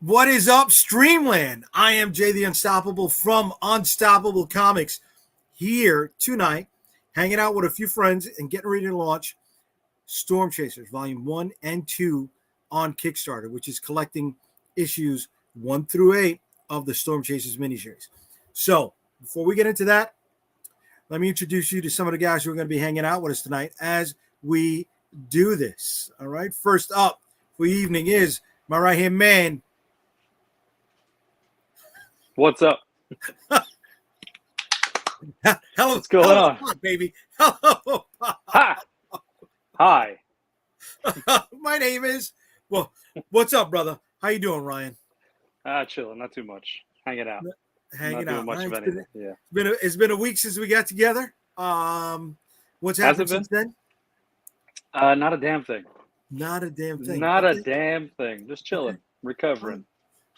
What is up, Streamland? I am Jay the Unstoppable from Unstoppable Comics here tonight, hanging out with a few friends and getting ready to launch Stormchasers Volume 1 and 2 on Kickstarter, which is collecting issues 1 through 8 of the Stormchasers miniseries. So, before we get into that, let me introduce you to some of the guys who are going to be hanging out with us tonight as we do this. All right, first up for the evening is my right-hand man. What's up? Hello, what's going on, baby? Hello, Hi. My name is. Well, what's up, brother? How you doing, Ryan? Chilling, not too much. Hanging out. Hanging not out. Doing much of anything. It's been a week since we got together. What's happened since then? Not a damn thing. Not a damn thing. Not a damn thing. Just chilling, recovering.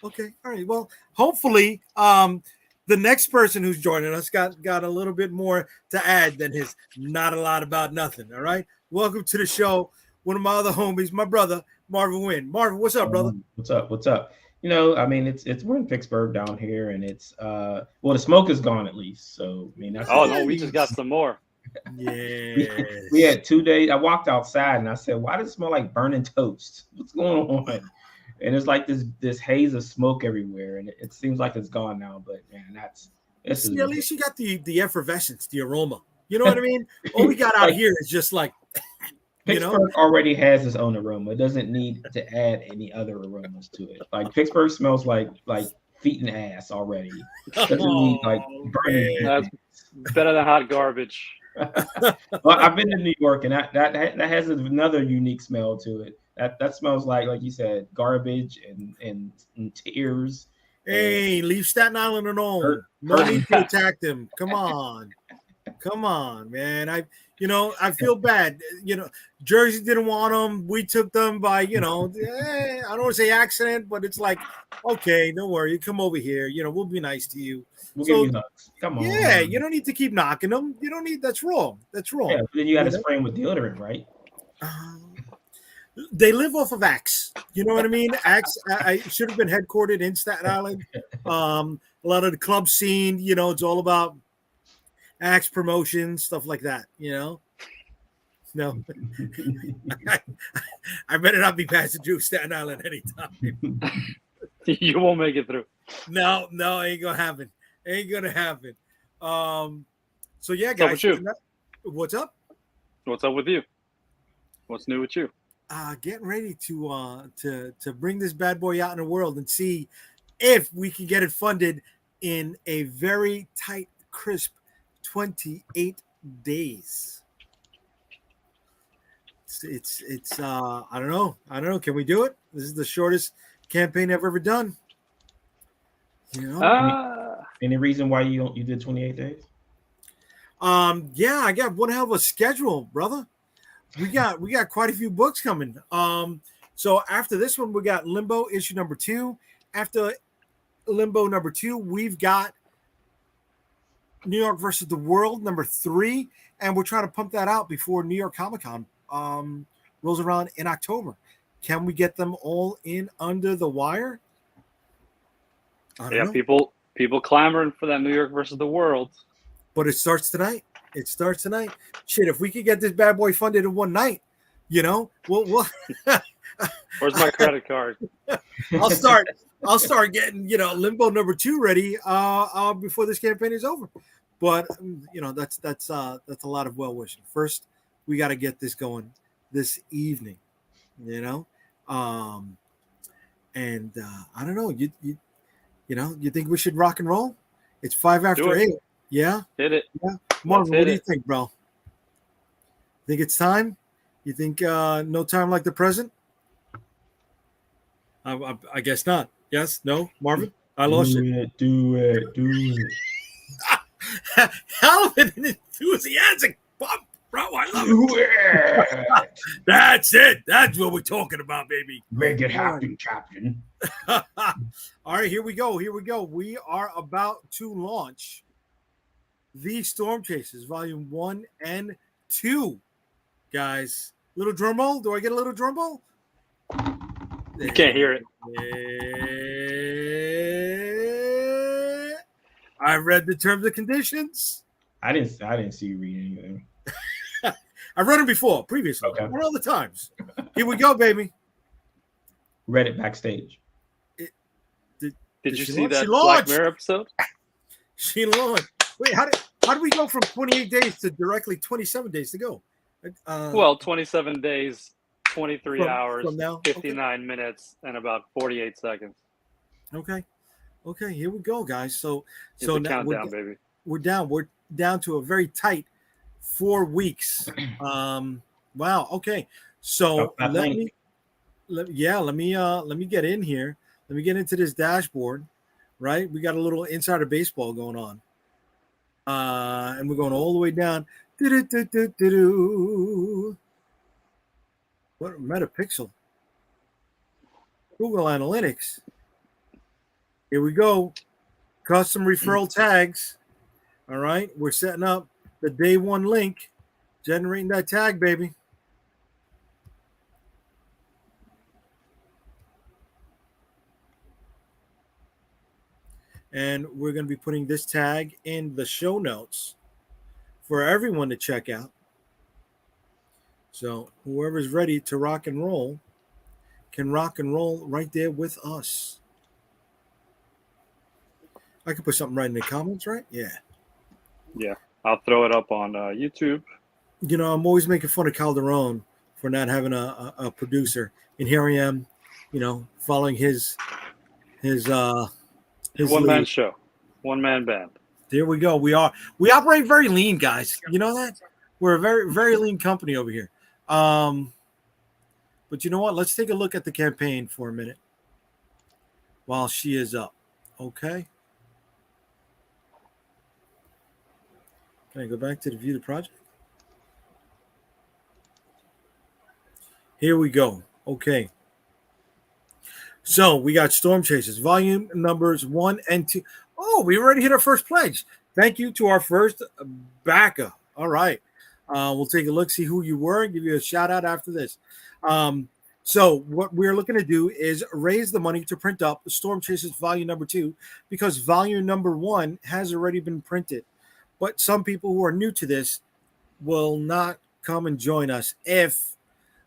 Okay. All right. Well, hopefully, the next person who's joining us got a little bit more to add than his not a lot about nothing. All right. Welcome to the show. One of my other homies, my brother, Marvin Wynn. Marvin, what's up, brother? What's up? You know, I mean, it's we're in Vicksburg down here, and it's well, the smoke is gone at least. So I mean, that's no, we just got some more. Yeah. We had 2 days. I walked outside and I said, "Why does it smell like burning toast? What's going on?" And it's like this haze of smoke everywhere, and it seems like it's gone now. But man, at least you got the effervescence, the aroma. You know what I mean? All we got out here is just like. Pittsburgh already has its own aroma. It doesn't need to add any other aromas to it. Like Pittsburgh smells like feet and ass already. Doesn't need like burning. That's better than hot garbage. Well, I've been to New York, and that has another unique smell to it. That smells like you said, garbage and tears. Hey, leave Staten Island alone. No need to attack them. Come on, man. I feel bad. Jersey didn't want them. We took them by, I don't want to say accident, but it's like, okay, don't worry. You come over here. We'll be nice to you. We'll give you hugs. Come on. Yeah, you don't need to keep knocking them. You don't need. That's wrong. Yeah, but then you got to spray them with deodorant, right? They live off of Axe. You know what I mean? Axe. I should have been headquartered in Staten Island. A lot of the club scene. It's all about Axe promotion, stuff like that. No, I better not be passing through Staten Island anytime. You won't make it through. No, ain't gonna happen. So yeah, guys. What's up? What's up with you? What's new with you? Getting ready to bring this bad boy out in the world and see if we can get it funded in a very tight, crisp 28 days. It's I don't know. Can we do it? This is the shortest campaign I've ever done. Any reason why you did 28 days? Yeah, I got one hell of a schedule, brother. We got quite a few books coming. So after this one, we got Limbo issue number 2. After Limbo number 2, we've got New York versus the World number 3, and we're trying to pump that out before New York Comic Con rolls around in October. Can we get them all in under the wire? Yeah, people clamoring for that New York versus the World. But it starts tonight. Shit, if we could get this bad boy funded in one night, we'll Where's my credit card? I'll start getting, Limbo number 2 ready before this campaign is over. But that's a lot of well wishing. First, we got to get this going this evening, and I don't know. You think we should rock and roll? It's 5 after 8. Yeah. Hit it. Yeah. Marvin, what do you think, bro? Think it's time? You think no time like the present? I guess not. Yes? No? Marvin? I lost you. Do it. Hell of an enthusiastic bump, bro. I love it. That's it. That's what we're talking about, baby. Make it happen, Captain. All right, here we go. We are about to launch the Stormchasers, Volume 1 and 2. Guys, little drum roll. Do I get a little drum roll? You can't hear it. I read the terms and conditions. I didn't see you read anything. I've read them before, previously, Okay. one other times. Here we go, baby. Read it backstage. Did you she see launch? that She Black launched. Mirror episode? She launched. Wait, how did we go from 28 days to directly 27 days to go? Well, 27 days, 23 from hours, now? 59 minutes, and about 48 seconds. Okay. Here we go, guys. So It's a now countdown, baby. we're down to a very tight 4 weeks. Wow. Okay. So let me get in here. Let me get into this dashboard. Right, we got a little insider baseball going on, and we're going all the way down. What Metapixel? Google Analytics. Here we go. Custom referral tags. All right, we're setting up the day one link, generating that tag, baby. And we're going to be putting this tag in the show notes for everyone to check out. So whoever's ready to rock and roll can rock and roll right there with us. I could put something right in the comments, right? Yeah. Yeah, I'll throw it up on YouTube. You know, I'm always making fun of Calderon for not having a producer. And here I am, following his one-man show, one-man band. There we go. We operate very lean, guys. You know that? We're a very, very lean company over here. But you know what? Let's take a look at the campaign for a minute while she is up. Okay. Can I go back to the view the project? Here we go. Okay. So we got Stormchasers, volume numbers 1 and 2. Oh, we already hit our first pledge. Thank you to our first backer. All right. We'll take a look, see who you were, and give you a shout out after this. So what we're looking to do is raise the money to print up Stormchasers volume number 2 because volume number 1 has already been printed. But some people who are new to this will not come and join us if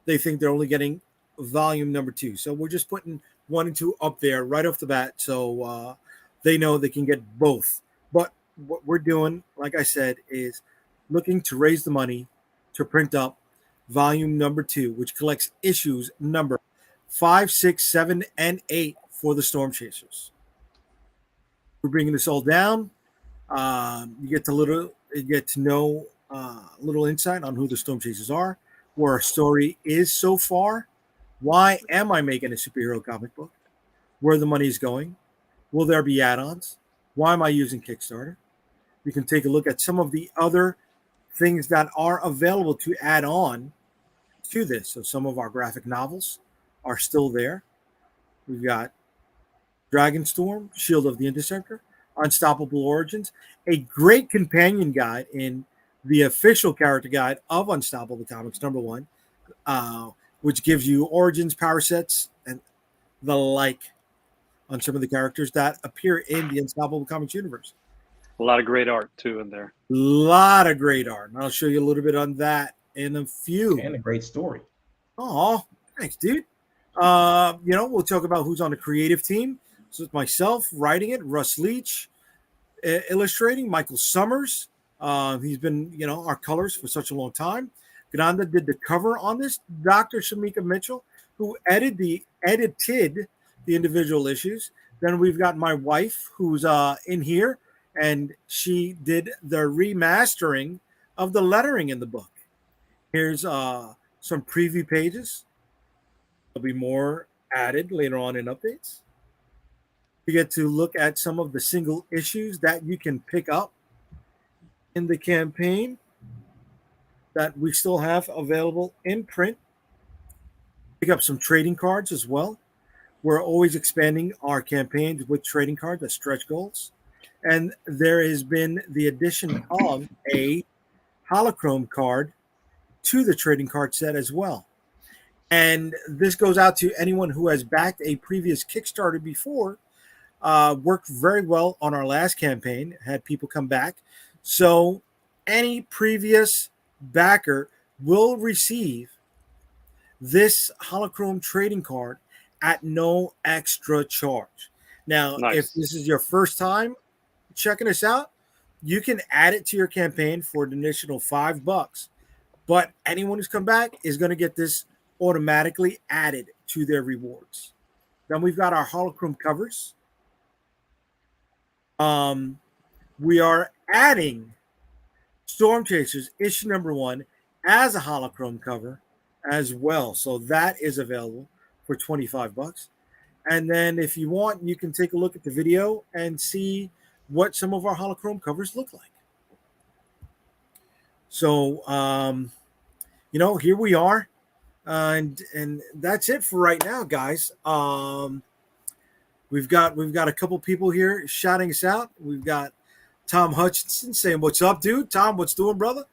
they think they're only getting volume number 2. So we're just putting 1 and 2 up there right off the bat so they know they can get both. But what we're doing, like I said, is looking to raise the money to print up volume number 2, which collects issues number 5, 6, 7, and 8 for the Stormchasers. We're bringing this all down. You get to know a little insight on who the Stormchasers are, where our story is so far. Why am I making a superhero comic book? Where the money is going? Will there be add-ons? Why am I using Kickstarter? You can take a look at some of the other things that are available to add on to this. So some of our graphic novels are still there. We've got Dragonstorm, Shield of the Interceptor, Unstoppable Origins, a great companion guide in the official character guide of Unstoppable Comics, number 1, which gives you origins, power sets, and the like on some of the characters that appear in the Unstoppable Comics universe. A lot of great art, too, in there. A lot of great art. And I'll show you a little bit on that in a few. And a great story. Oh, thanks, dude. We'll talk about who's on the creative team. So it's myself writing it, Russ Leach illustrating, Michael Summers. He's been, our colors for such a long time. Granda did the cover on this. Dr. Shamika Mitchell, who edited the individual issues. Then we've got my wife, who's in here, and she did the remastering of the lettering in the book. Here's some preview pages. There'll be more added later on in updates. You get to look at some of the single issues that you can pick up in the campaign that we still have available in print. Pick up some trading cards as well. We're always expanding our campaigns with trading cards that stretch goals. And there has been the addition of a holochrome card to the trading card set as well. And this goes out to anyone who has backed a previous Kickstarter before. Worked very well on our last campaign. Had people come back. So any previous backer will receive this holochrome trading card at no extra charge. Now, if Nice. this is your first time checking us out, you can add it to your campaign for an additional $5. But anyone who's come back is going to get this automatically added to their rewards. Then we've got our holochrome covers. We are adding Stormchasers issue number 1 as a holochrome cover as well. So that is available for $25. And then if you want, you can take a look at the video and see what some of our holochrome covers look like. So, here we are. And that's it for right now, guys. We've got a couple people here shouting us out. We've got Tom Hutchinson saying, "What's up, dude?" Tom, what's doing, brother?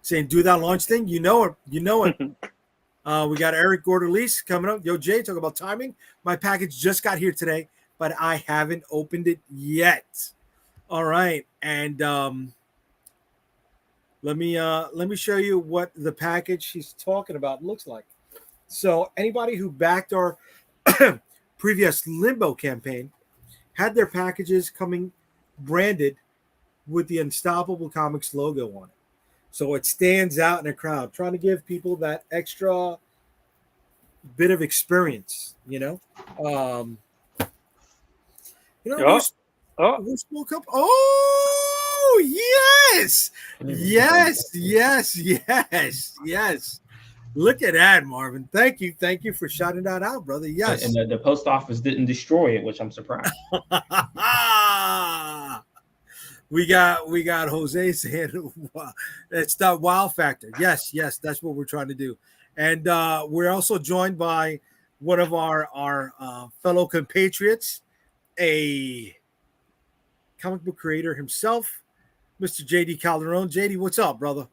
Saying, "Do that launch thing." You know it. We got Eric Gordolese coming up. Yo, Jay, talk about timing. My package just got here today, but I haven't opened it yet. All right, and let me show you what the package she's talking about looks like. So anybody who backed our previous Limbo campaign had their packages coming branded with the Unstoppable Comics logo on it. So it stands out in the crowd, trying to give people that extra bit of experience, who's spoke up? Oh, yes. Look at that, Marvin. Thank you for shouting that out, brother. Yes. And the post office didn't destroy it, which I'm surprised. We got Jose saying it's that wow factor. Yes, that's what we're trying to do. And we're also joined by one of our fellow compatriots, a comic book creator himself, Mr. JD Calderon. JD, what's up, brother?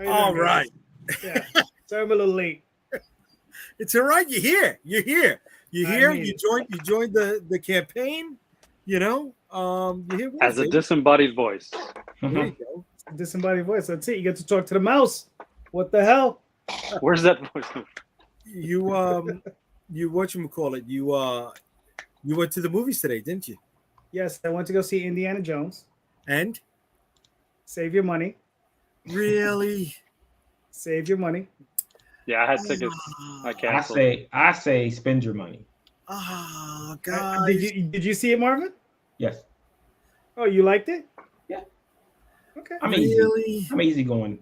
All right. Yeah. Sorry I'm a little late. It's all right. You're here. You joined the campaign. You here as a disembodied voice. There you go. Disembodied voice. That's it. You get to talk to the mouse. What the hell? Where's that voice? You whatchamacallit? You went to the movies today, didn't you? Yes, I went to go see Indiana Jones. And save your money. Really? Save your money. Yeah, I had tickets. I canceled. I say spend your money. Oh, God. Did you see it, Marvin? Yes. Oh, you liked it? Yeah. Okay. I'm easy going.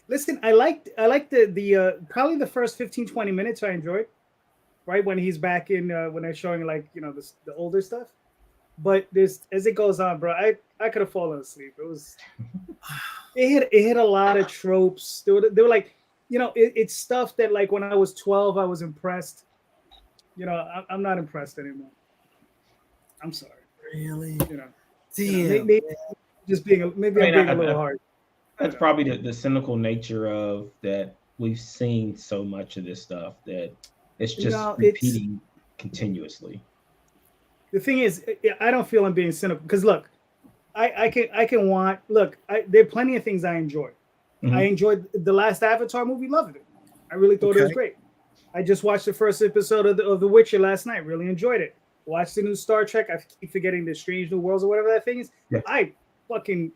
Listen, I liked the probably the first 15-20 minutes I enjoyed. Right when he's back in when they're showing the older stuff. But as it goes on, bro, I could have fallen asleep. It hit a lot of tropes. They were like, it's stuff that like when I was 12 I was impressed. I'm not impressed anymore. I'm sorry. Really? Damn. Maybe just being I'm being a little hard. That's probably the cynical nature of that. We've seen so much of this stuff that it's just repeating continuously. The thing is, I don't feel I'm being cynical because look, there are plenty of things I enjoy. Mm-hmm. I enjoyed the last Avatar movie, loved it. I really thought it was great. I just watched the first episode of The Witcher last night, really enjoyed it. Watched the new Star Trek. I keep forgetting the Strange New Worlds or whatever that thing is. Yeah. I fucking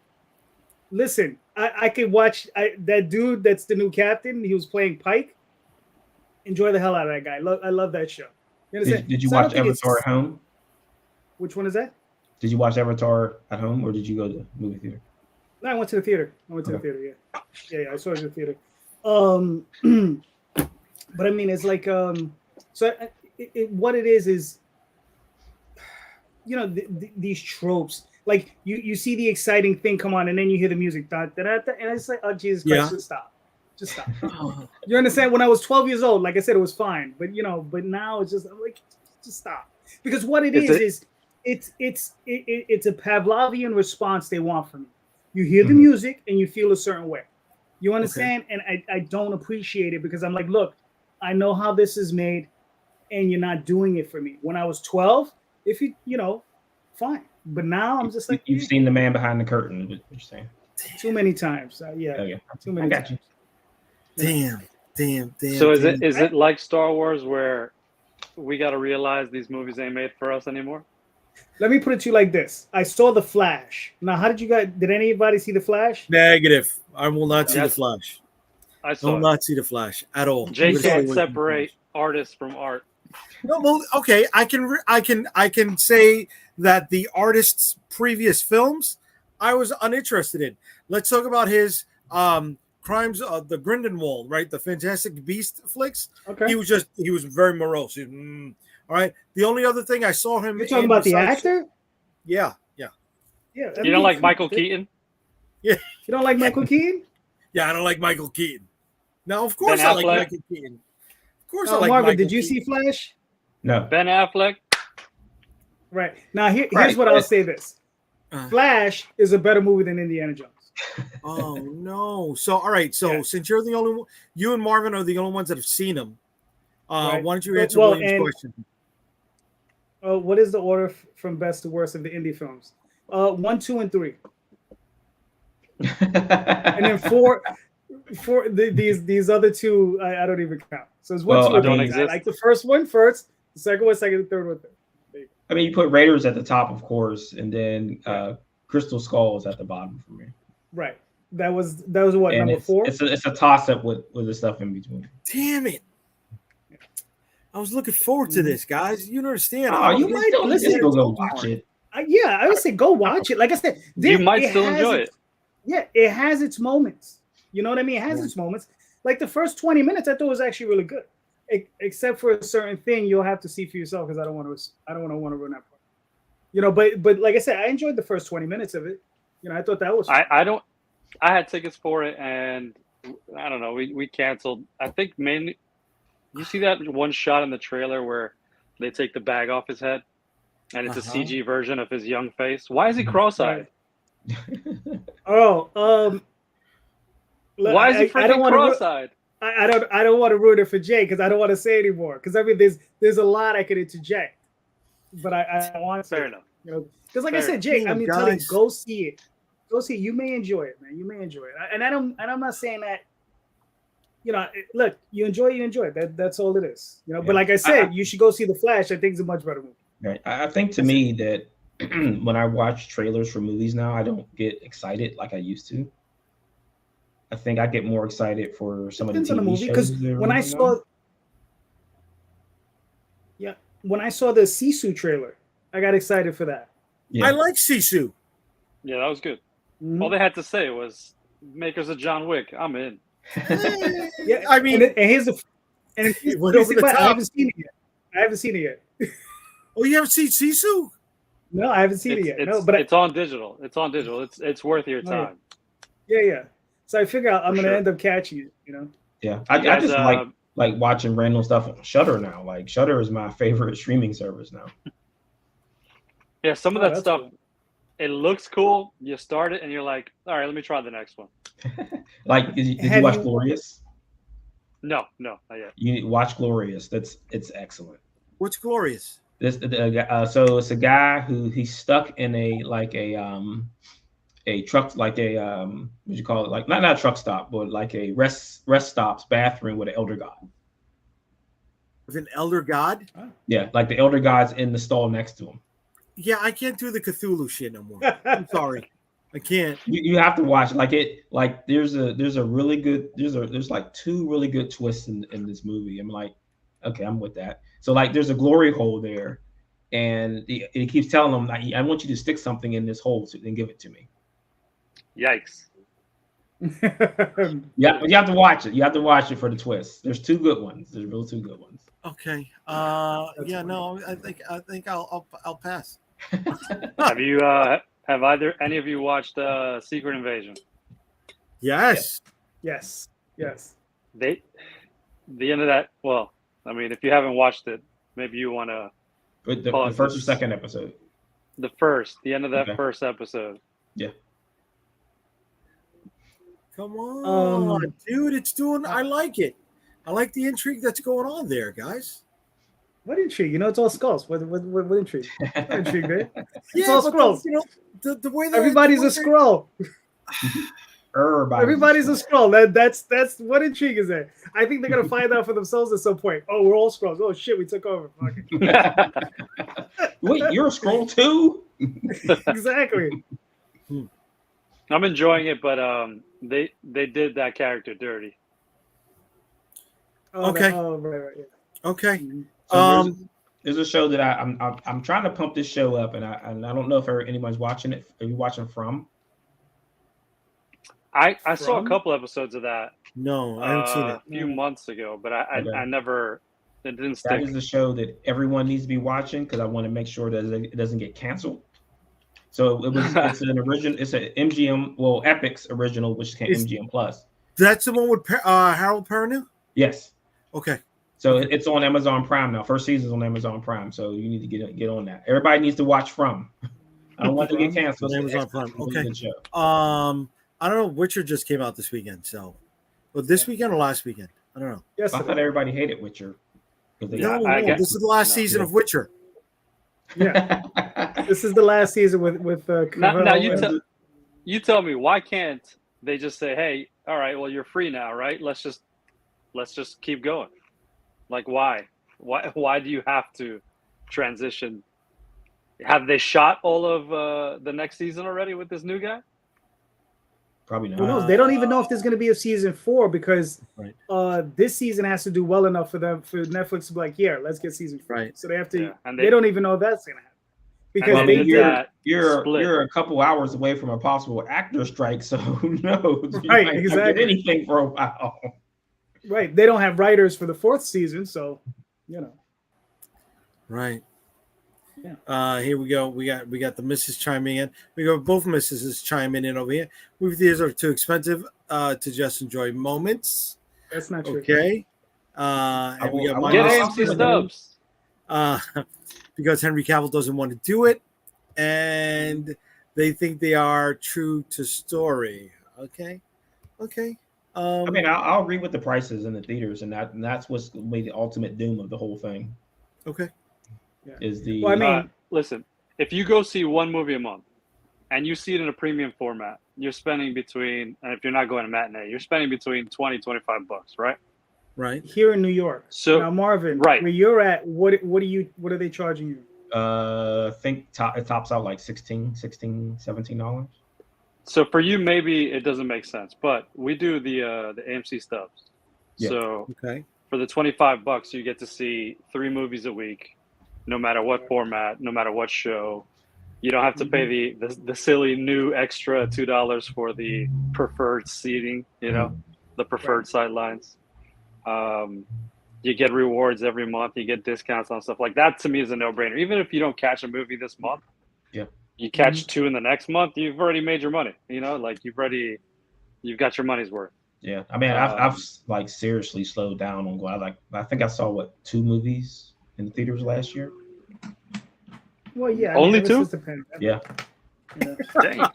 listen. I could watch that dude. That's the new captain. He was playing Pike. Enjoy the hell out of that guy. I love that show. You understand? Did you watch Avatar at home? Which one is that? Did you watch Avatar at home or did you go to the movie theater? No, I went to the theater. The theater. Yeah, I saw it in the theater. But I mean, it's like what it is these tropes. Like you see the exciting thing come on, and then you hear the music, da, da, da, da, and it's like, oh Jesus Christ, just stop. You understand? When I was 12 years old, like I said, it was fine, but now it's just like, just stop. Because what it is it's a Pavlovian response they want from you. You hear the music and you feel a certain way. You understand? Okay. And I don't appreciate it because I'm like, look, I know how this is made. and you're not doing it for me. When I was 12, if fine. But now I'm just like, you've seen the man behind the curtain. What you're saying? Too many times. Yeah. Okay. Too many. I got times. you. Damn. So is it like Star Wars where we got to realize these movies ain't made for us anymore? Let me put it to you like this. I saw The Flash. Now, how did you guys? Did anybody see The Flash? Negative. I will not see the Flash. I saw. Will not see the Flash at all. Jay can't separate artists from art. No, well, okay. I can say that the artist's previous films, I was uninterested in. Let's talk about his crimes of the Grindelwald, right? The Fantastic Beast flicks. Okay. He was very morose. All right. The only other thing I saw him. You're talking about the actor? Yeah. You don't like Michael Keaton? Yeah. You don't like Michael Keaton? Yeah, I don't like Michael Keaton. Now, of course, I like Michael Keaton. Of course, I like Marvin, Michael did you Keaton. see Flash? No. Ben Affleck. Right. Now, here's what I'll say this. Flash is a better movie than Indiana Jones. Oh, no. So, all right. So, since you're the only one, you and Marvin are the only ones that have seen him. Why don't you answer William's question? What is the order from best to worst of the indie films? 1, 2, and 3. And then 4. These other two, I don't even count. So it's 1, 2, and 3. I like the first one first, the second one second, the third one third. I mean, you put Raiders at the top, of course, and then Crystal Skulls at the bottom for me. Right. That was what, and number 4? It's a toss up with the stuff in between. Damn it! I was looking forward to this, guys. You don't understand. Oh, you might listen. Go watch it. Yeah, I would say go watch it. Like I said, you might still enjoy it. Yeah, it has its moments. You know what I mean? It has its moments. Like the first 20 minutes, I thought was actually really good, except for a certain thing you'll have to see for yourself because I don't want to ruin that part. But like I said, I enjoyed the first 20 minutes of it. I thought that was. I had tickets for it, and I don't know. We canceled. I think mainly. You see that one shot in the trailer where they take the bag off his head, and it's a CG version of his young face. Why is he cross-eyed? Why is he freaking cross-eyed? I don't want to ruin it for Jay because I don't want to say anymore. Because I mean, there's a lot I could interject, but I want to. Fair enough. Because like I said, Jay, I mean, tell you, go see it. Go see it. You may enjoy it, man. You may enjoy it, and I'm not saying that. Look, you enjoy it. That's all it is. But like I said, you should go see The Flash. I think it's a much better movie. Right. I think to me that when I watch trailers for movies now, I don't get excited like I used to. I think I get more excited for some of the TV shows. Because when I saw the Sisu trailer, I got excited for that. Yeah. I like Sisu. Yeah, that was good. Mm-hmm. All they had to say was makers of John Wick. I'm in. Yeah, I mean, I haven't seen it yet. Oh, you haven't seen Sisu? No, I haven't seen it yet. No, but it's on digital. It's worth your time. Yeah. So I figure I'm gonna end up catching it. Yeah, I just like watching random stuff on Shudder now. Like Shudder is my favorite streaming service now. Yeah, some of that stuff. Cool. It looks cool. You start it and you're like, all right, let me try the next one. Like, did you watch Glorious? No, not yet. You watch Glorious. It's excellent. What's Glorious? So it's a guy who he's stuck in a truck, like a what you call it, like not a truck stop, but like a rest stop's bathroom with an elder god. With an elder god? Yeah, like the elder god's in the stall next to him. Yeah, I can't do the Cthulhu shit no more. I'm sorry. I can't. You have to watch there's like 2 really good twists in this movie. I'm like, okay, I'm with that. So like there's a glory hole there, and it keeps telling them, I want you to stick something in this hole and give it to me. Yikes. Yeah, you have to watch it. You have to watch it for the twist. There's 2 good ones. There's real 2 good ones. Okay. No, I think I'll pass. Have any of you watched Secret Invasion? Yes. Yes. The end of that. Well, I mean, if you haven't watched it, maybe you want to. The first or second episode. The end of that first episode. Yeah. Come on, dude! It's doing. I like it. I like the intrigue that's going on there, guys. What intrigue? You know, it's all skulls. What intrigue? What intrigue, man? It's Yeah, all but scrolls. you know, the way that Everybody's a scroll. Everybody's a scroll. That's what intrigue is that? I think they're gonna find out for themselves at some point. Oh, we're all scrolls. Oh shit, we took over. Fuck it. Wait, you're a scroll too? Exactly. I'm enjoying it, but they did that character dirty. Oh, Okay. right, yeah. Okay. So there's a show that I'm trying to pump this show up, and I don't know if anyone's watching it. Are you watching From? I saw a couple episodes of that. No, I haven't seen it. A few months ago, but I never. It didn't stick. That is the show that everyone needs to be watching because I want to make sure that it doesn't get canceled. So it's an original. It's an MGM, well, Epix original, which came MGM Plus. That's the one with Harold Perrineau? Yes. Okay. So it's on Amazon Prime now. First season's on Amazon Prime, so you need to get on that. Everybody needs to watch From. I don't want to get canceled. On Amazon Prime. Okay. Good show. I don't know. Witcher just came out this weekend, so this weekend or last weekend? I don't know. Yes, I thought everybody hated Witcher. No, this is the last season of Witcher. Yeah, this is the last season with. Now you tell me, why can't they just say, "Hey, all right, well, you're free now, right? Let's just keep going." Like, why? Why do you have to transition? Have they shot all of the next season already with this new guy? Probably not. Who knows? They don't even know if there's going to be a season 4 because this season has to do well enough for Netflix to be like, yeah, let's get season 4. Right. So they have to. Yeah, and they don't even know if that's going to happen because you're a couple hours away from a possible actor strike, so who knows? You right, might exactly. not get anything for a while. Right. They don't have writers for the 4th season, so you know. Right. Yeah. Here we go. We got the missus chiming in. We got both missuses chiming in over here. Movie theaters are too expensive to just enjoy moments. That's not true. Okay. And we got get AMC stubs. Because Henry Cavill doesn't want to do it, and they think they are true to story. Okay. I mean, I'll agree with the prices in the theaters, and that's what's made the ultimate doom of the whole thing. Okay. Is the well, I mean, listen, if you go see one movie a month and you see it in a premium format, you're spending between, and if you're not going to matinee, you're spending between $20-$25, right? Right. Here in New York. So now, Marvin, right where you're at, what are they charging you? I think it tops out like $17. So for you, maybe it doesn't make sense, but we do the AMC stubs. Yeah. So Okay. for the $25, you get to see 3 movies a week, no matter what format, no matter what show. You don't have to pay the silly new extra $2 for the preferred seating, the preferred sidelines. You get rewards every month. You get discounts on stuff like that. To me, is a no-brainer. Even if you don't catch a movie this month, you catch 2 in the next month, you've already made your money. Like you've got your money's worth. Yeah, I mean, I've like seriously slowed down on going. I think I saw 2 movies in the theaters last year. Well, yeah, only 2. Yeah. Dang.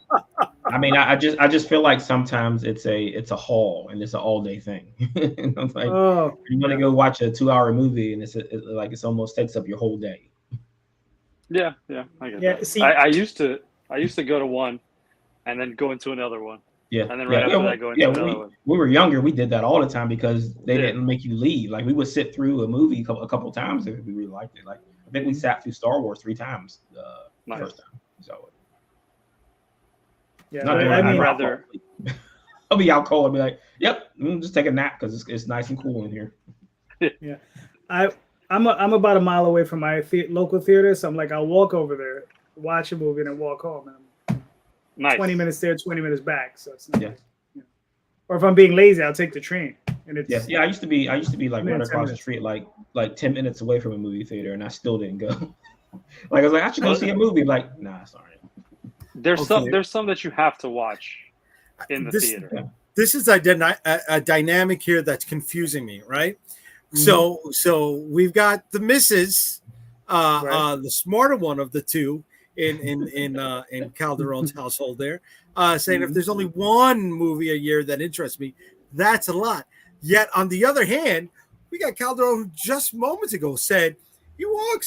I mean, I just feel like sometimes it's a haul and it's an all day thing. You want to go watch a 2-hour movie and it's almost takes up your whole day. Yeah, I get that. See, I used to go to one, and then go into another one. Yeah, and then after that go into another one. We were younger. We did that all the time because they didn't make you leave. Like we would sit through a movie a couple times if we really liked it. Like I think we sat through Star Wars 3 times the first time. So yeah, I'd rather. I'll be out cold. I'll be like, "Yep, just take a nap because it's nice and cool in here." Yeah, I'm about a mile away from my local theater, so I'm like, I'll walk over there, watch a movie, and then walk home. And nice. 20 minutes there, 20 minutes back. So it's not, Or if I'm being lazy, I'll take the train. And it's I used to be like right across the street, like 10 minutes away from a movie theater, and I still didn't go. Like I was like, I should go see a movie. Like, nah, sorry. There's some that you have to watch in the theater. Yeah. This is a dynamic here that's confusing me, right? Mm-hmm. So we've got the missus, the smarter one of the two in Calderon's household there, saying if there's only one movie a year that interests me, that's a lot. Yet on the other hand, we got Calderon who just moments ago said,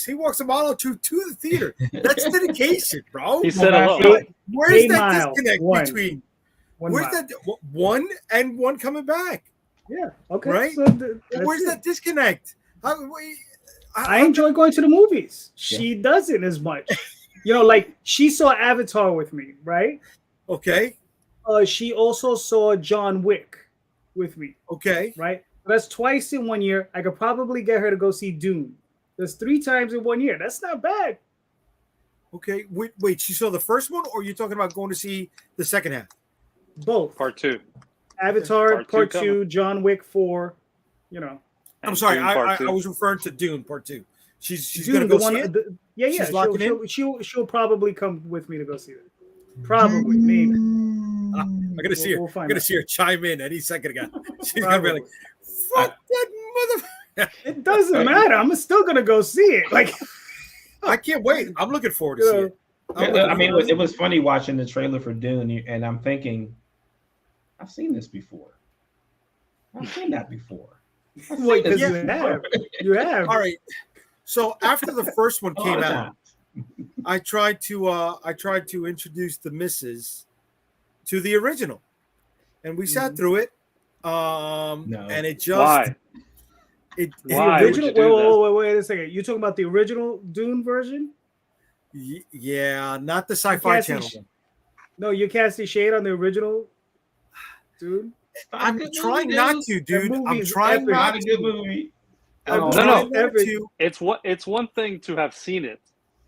He walks a mile or two to the theater. That's dedication, bro. He said hello. Where's 8 that mile, disconnect one. between? 1 Where's mile. that one and one coming back? Yeah. Okay. Right? So Where's that disconnect? I enjoy going to the movies. She doesn't as much. Like she saw Avatar with me, right? Okay. She also saw John Wick with me, Okay. right? That's twice in 1 year. I could probably get her to go see Dune. That's 3 times in 1 year. That's not bad. Okay. Wait. She saw the first one, or are you talking about going to see the second half? Both. Part 2. Avatar, Part two Part 2, John Wick 4. I'm sorry. Dune Part I 2. was referring to Dune Part 2. She's Dune, gonna go see it. Yeah. She's locking in? She'll probably come with me to go see it. Probably, maybe. I'm gonna see her. We'll find I'm gonna out. see her chime in any second again. She's Probably. gonna be like, "Fuck that mother." It doesn't matter. I'm still gonna go see it. Like, I can't wait. I'm looking forward to see it. I mean, it was funny watching the trailer for Dune, and I'm thinking, I've seen this before. I've seen that before. Wait, because Yeah. you have. All right. So after the first one came out, I tried to introduce the missus to the original, and we sat through it. And it just Why? it Why The would original. you do that? Wait a second. You talking about the original Dune version? yeah, not the Sci-Fi Cassie Channel Sh- one. No, you casting shade on the original Dune. I'm trying not to, dude. I'm movie's trying epic. not Not a to. good movie. I'm No, trying no. not Epic. to. It's one thing to have seen it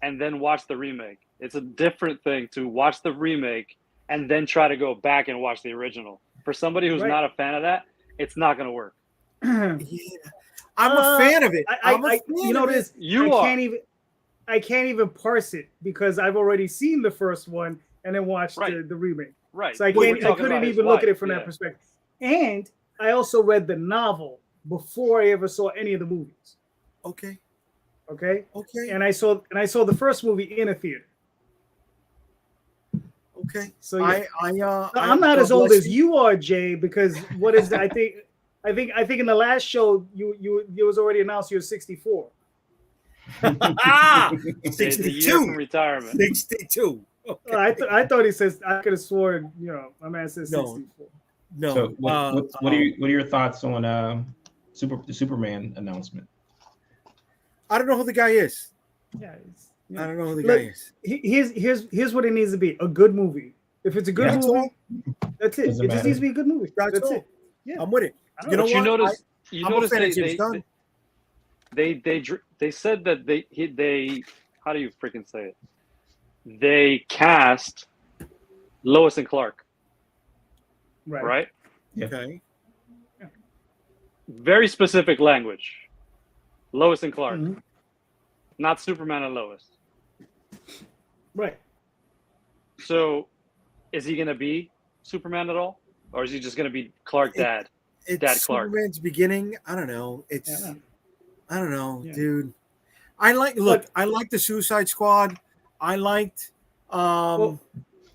and then watch the remake. It's a different thing to watch the remake and then try to go back and watch the original. For somebody who's Right. not a fan of that, it's not going to work. Yeah. I'm a fan of it. I'm a fan you know of it. this. You I are. I can't even parse it because I've already seen the first one and then watched Right. the remake. Right. So I We're can't. I talking couldn't about his even look at wife, it from yeah. that perspective. And I also read the novel before I ever saw any of the movies. Okay. Okay. Okay. And I saw the first movie in a theater. Okay. So yeah. I'm not God as old bless as you are, Jay, because what is that? I think in the last show you was already announced you're 64. Ah, It's the year from 62. retirement. 62. Okay. I thought he says I could have sworn, my man says No. 64. No. So what are your thoughts on the Superman announcement? I don't know who the guy is. Yeah, I don't know who the Look, guy is. Here's what it needs to be: a good movie. If it's a good That's movie, all. that's it. Doesn't It just matter. needs to be a good movie. That's That's all. it. Yeah. I'm with it. I You know But what? you I'm a notice fan of James Gunn. they said that they how do you freaking say it? They cast Lois and Clark, right? Yeah. Okay. Very specific language. Lois and Clark, Mhm. not Superman and Lois. Right. So, is he going to be Superman at all, or is he just going to be Clark Dad? It's Dad Clark. Superman's beginning. I don't know. It's Yeah, I don't know, Yeah. dude. I like the Suicide Squad. I liked Well,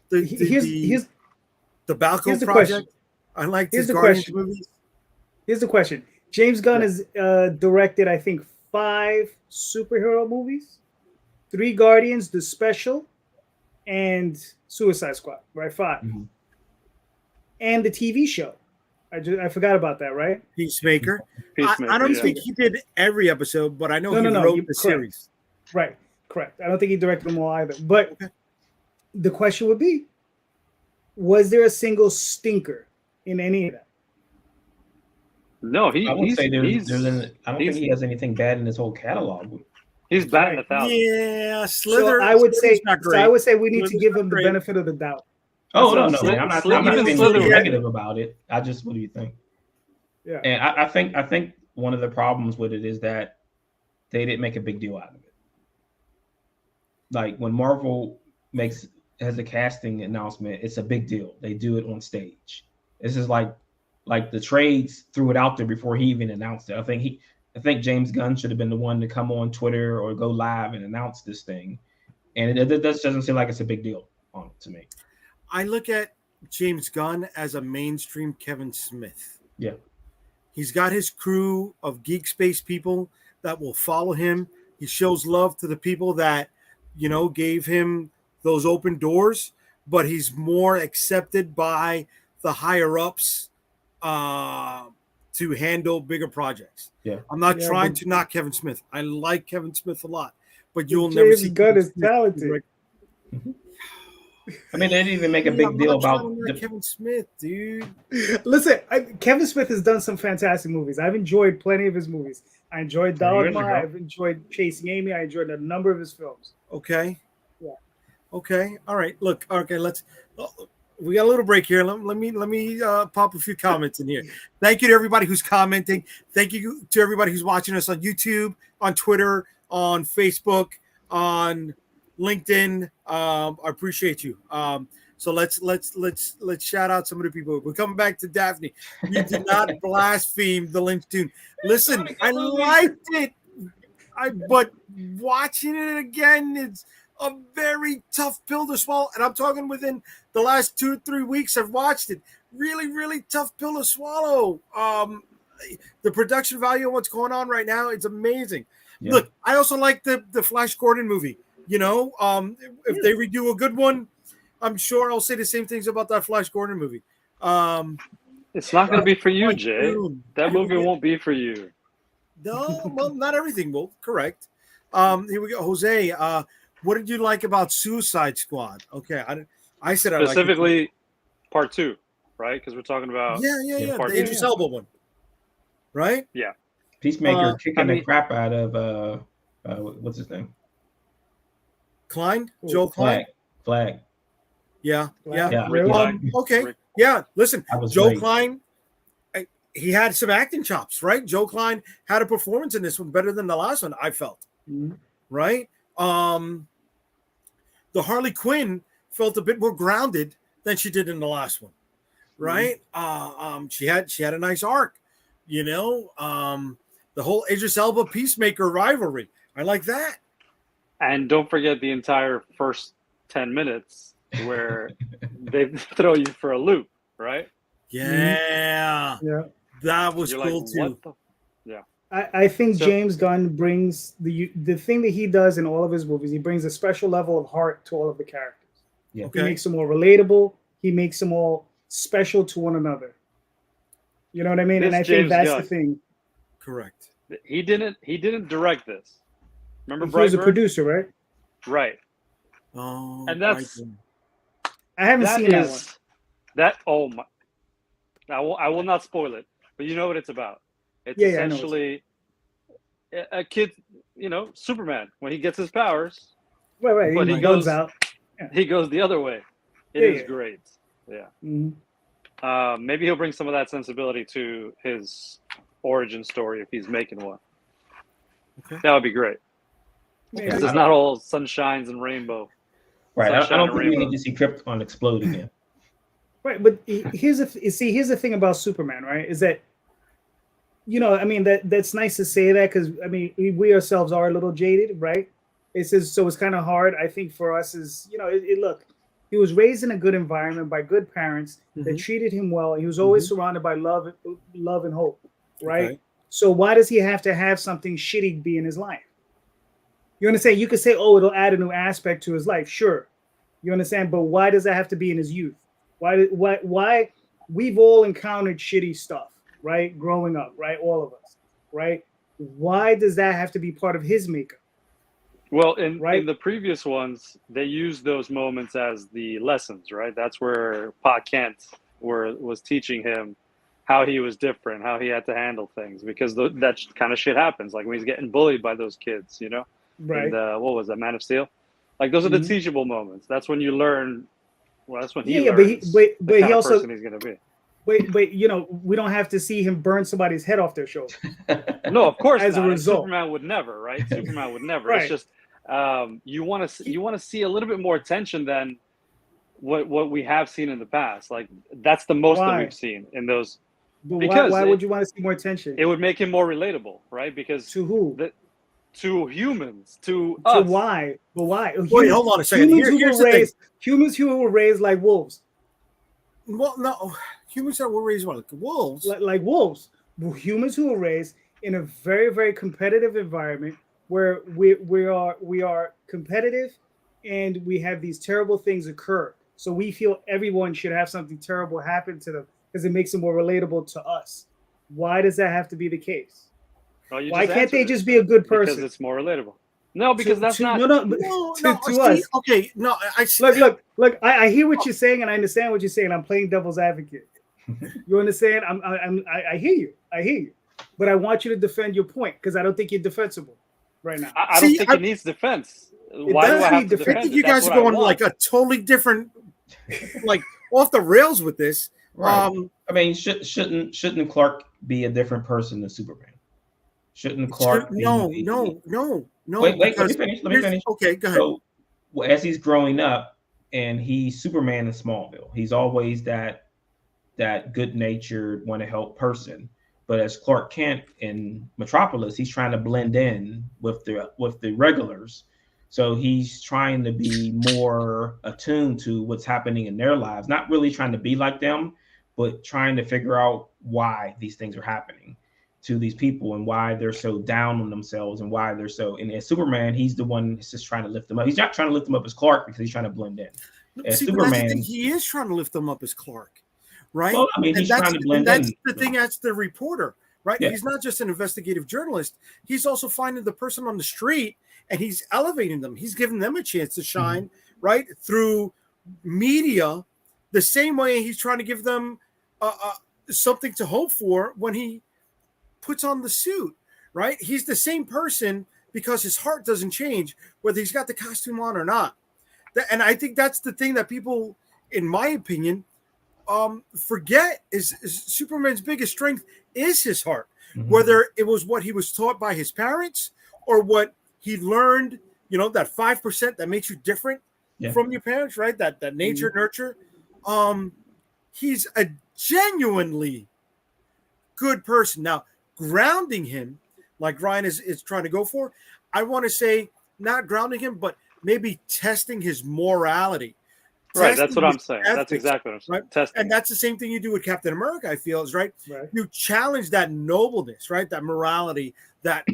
the here's Balco here's the project. question. I liked Here's his the Guardians question. movies. Here's the question. James Gunn Yeah. has directed, I think, 5 superhero movies, 3 Guardians, the special, and Suicide Squad. Right, 5, Mhm. and the TV show. I forgot about that. Right? Peacemaker. Peacemaker, I don't yeah. think he did every episode, but I know No, he no, no, wrote you're the correct. series. Right. Correct. I don't think he directed them all either. But Okay. the question would be: was there a single stinker in any of that? No, I would say I don't he's think he has anything bad in his whole catalog. he's batting Right. 1,000. Yeah, Slither. So I would Slither's say. not So great. I would say we need to Slither's give not him the great. benefit of the doubt. Oh no, Slit- man. I'm not Slit- saying even anything Slither- negative about it. I just, what do you think? Yeah. And I think one of the problems with it is that they didn't make a big deal out of it. Like when Marvel has a casting announcement, it's a big deal. They do it on stage. This is like the trades threw it out there before he even announced it. I think James Gunn should have been the one to come on Twitter or go live and announce this thing. And it doesn't seem like it's a big deal on it to me. I look at James Gunn as a mainstream Kevin Smith. Yeah. He's got his crew of geek space people that will follow him. He shows love to the people that, gave him those open doors, but he's more accepted by the higher ups to handle bigger projects. Yeah. I'm not Yeah, trying but- to knock Kevin Smith. I like Kevin Smith a lot, but you'll James never see Gunn Kevin is Smith talented. direct- I mean, they didn't even make a I'm big not deal trying about to knock Kevin Smith, dude. Listen, Kevin Smith has done some fantastic movies. I've enjoyed plenty of his movies. I enjoyed 20 years Dogma. ago. I've enjoyed Chasing Amy. I enjoyed a number of his films. Okay. Yeah. Okay. All right. Look. Okay. We got a little break here. Let me pop a few comments in here. Thank you to everybody who's commenting. Thank you to everybody who's watching us on YouTube, on Twitter, on Facebook, on LinkedIn. I appreciate you. So let's shout out some of the people. We're coming back to Daphne. You did not blaspheme the Lynch tune. Listen, I liked it. But watching it again, it's a very tough pill to swallow. And I'm talking within the last 2 or 3 weeks I've watched it. Really, really tough pill to swallow. The production value of what's going on right now, it's amazing. Yeah. Look, I also like the Flash Gordon movie. If they redo a good one, I'm sure I'll say the same things about that Flash Gordon movie. It's not going to be for you, Like, Jay. dude, That movie won't be for you. No, well, not everything will. Correct. Here we go. Jose, what did you like about Suicide Squad? Okay, I said I liked it. Specifically, part 2, right? Because we're talking about Yeah. part The Idris two. Elba one, right? Peacemaker kicking the mean- crap out of what's his name? Klein, Joe Klein. Flag. Yeah. Yeah. Really? Okay. Rick- Yeah. Listen, That was Joe great. Klein. He had some acting chops, right? Joe Klein had a performance in this one better than the last one, I felt. Mhm. Right? The Harley Quinn felt a bit more grounded than she did in the last one. Right? She had a nice arc, the whole Idris Elba Peacemaker rivalry. I like that. And don't forget the entire first 10 minutes where they throw you for a loop, right? Yeah. Yeah. That was You're cool like, too. what the? I think So- James Gunn brings the thing that he does in all of his movies. He brings a special level of heart to all of the characters. Yeah. He Okay. makes them all relatable. He makes them all special to one another. You know what I mean? And This I think James that's Gunn. the thing. Correct. He didn't direct this. Remember He was a Brightburn? producer, right? Right. Oh, And that's- Brightburn. I haven't That seen that one. is that. Oh my! I will not spoil it, but you know what it's about. It's Yeah, I know what essentially a kid, Superman when he gets his powers, Right. But He he goes goes- out. he goes the other way. It Yeah, is yeah. great. Yeah. Mhm. Maybe he'll bring some of that sensibility to his origin story if he's making one. Okay. That would be great. Maybe. Because it's not all sunshines and rainbow. Right. I Sunshine don't and think we rainbow. need to see Krypton explode again. Right, but here's the thing about Superman, right? Is that that's nice to say that because we ourselves are a little jaded, right? It's kind of hard. I think for us is look, he was raised in a good environment by good parents that Mhm. treated him well. He was always surrounded by love and hope, right? Okay. So why does he have to have something shitty be in his life? You understand? You could say, oh, it'll add a new aspect to his life, sure. You understand? But why does that have to be in his youth? Why we've all encountered shitty stuff, right? Growing up, right? All of us, right? Why does that have to be part of his makeup? Well, in Right. the previous ones, they used those moments as the lessons, right? That's where Pa Kent was teaching him how he was different, how he had to handle things, because that kind of shit happens. Like when he's getting bullied by those kids, Right. And what was that, Man of Steel? Like those are the Mhm. teachable moments. That's when you learn. Well, that's when he Yeah, but learns but the kind he of also person he's going to be. but we don't have to see him burn somebody's head off their shoulder. No, of course As a not. And result. Superman would never, right? Superman would never. Right. It's just you want to see a little bit more tension than what we have seen in the past. Like that's the most that Why? we've seen in those. But Because why it- would you want to see more attention? It would make him more relatable, right? Because To who? to humans, to To us. why? But why? Wait, hold on a second. Here's the thing. Humans who were raised like wolves, Well, no, humans that were raised like wolves. like wolves. Humans who were raised in a very, very competitive environment where we are competitive, and we have these terrible things occur. So we feel everyone should have something terrible happen to them because it makes them more relatable to us. Why does that have to be the case? Well, Why can't they just be a good person? Because it's more relatable. No, because that's not. To us. Okay, no, I Look. I hear what you're saying, and I understand what you're saying. I'm playing devil's advocate. You understand? I hear you. I hear you. But I want you to defend your point because I don't think you're defensible right now. I don't think it needs defense. Why do I have to defend I think it? you guys That's are what I going want. like a totally different, like off the rails with this. Right. I mean, shouldn't Clark be a different person than Superman? Shouldn't Clark be? No. Wait, let me finish. Okay, go ahead. So, as he's growing up, and he's Superman in Smallville, he's always that good-natured, want to help person. But as Clark Kent in Metropolis, he's trying to blend in with the regulars. So he's trying to be more attuned to what's happening in their lives, not really trying to be like them, but trying to figure out why these things are happening to these people and why they're so down on themselves and why they're so. And as Superman, he's the one that's just trying to lift them up. He's not trying to lift them up as Clark because he's trying to blend in. As Superman, he is trying to lift them up as Clark, right? Well, I mean, he's trying to blend in. That's the thing. That's the reporter, right? Yeah. He's not just an investigative journalist. He's also finding the person on the street and he's elevating them. He's giving them a chance to shine, right? Through media, the same way he's trying to give them something to hope for when he puts on the suit, right? He's the same person because his heart doesn't change, whether he's got the costume on or not. And I think that's the thing that people, in my opinion, forget is Superman's biggest strength is his heart, whether it was what he was taught by his parents or what he learned, that 5% that makes you different from your parents, right? That nature nurture. He's a genuinely good person. Now, grounding him, like Ryan is trying to go for, I want to say not grounding him, but maybe testing his morality. Right, that's what I'm saying. That's exactly what I'm saying. Right? Testing. And that's the same thing you do with Captain America, I feel, is right. You challenge that nobleness, right? That morality, that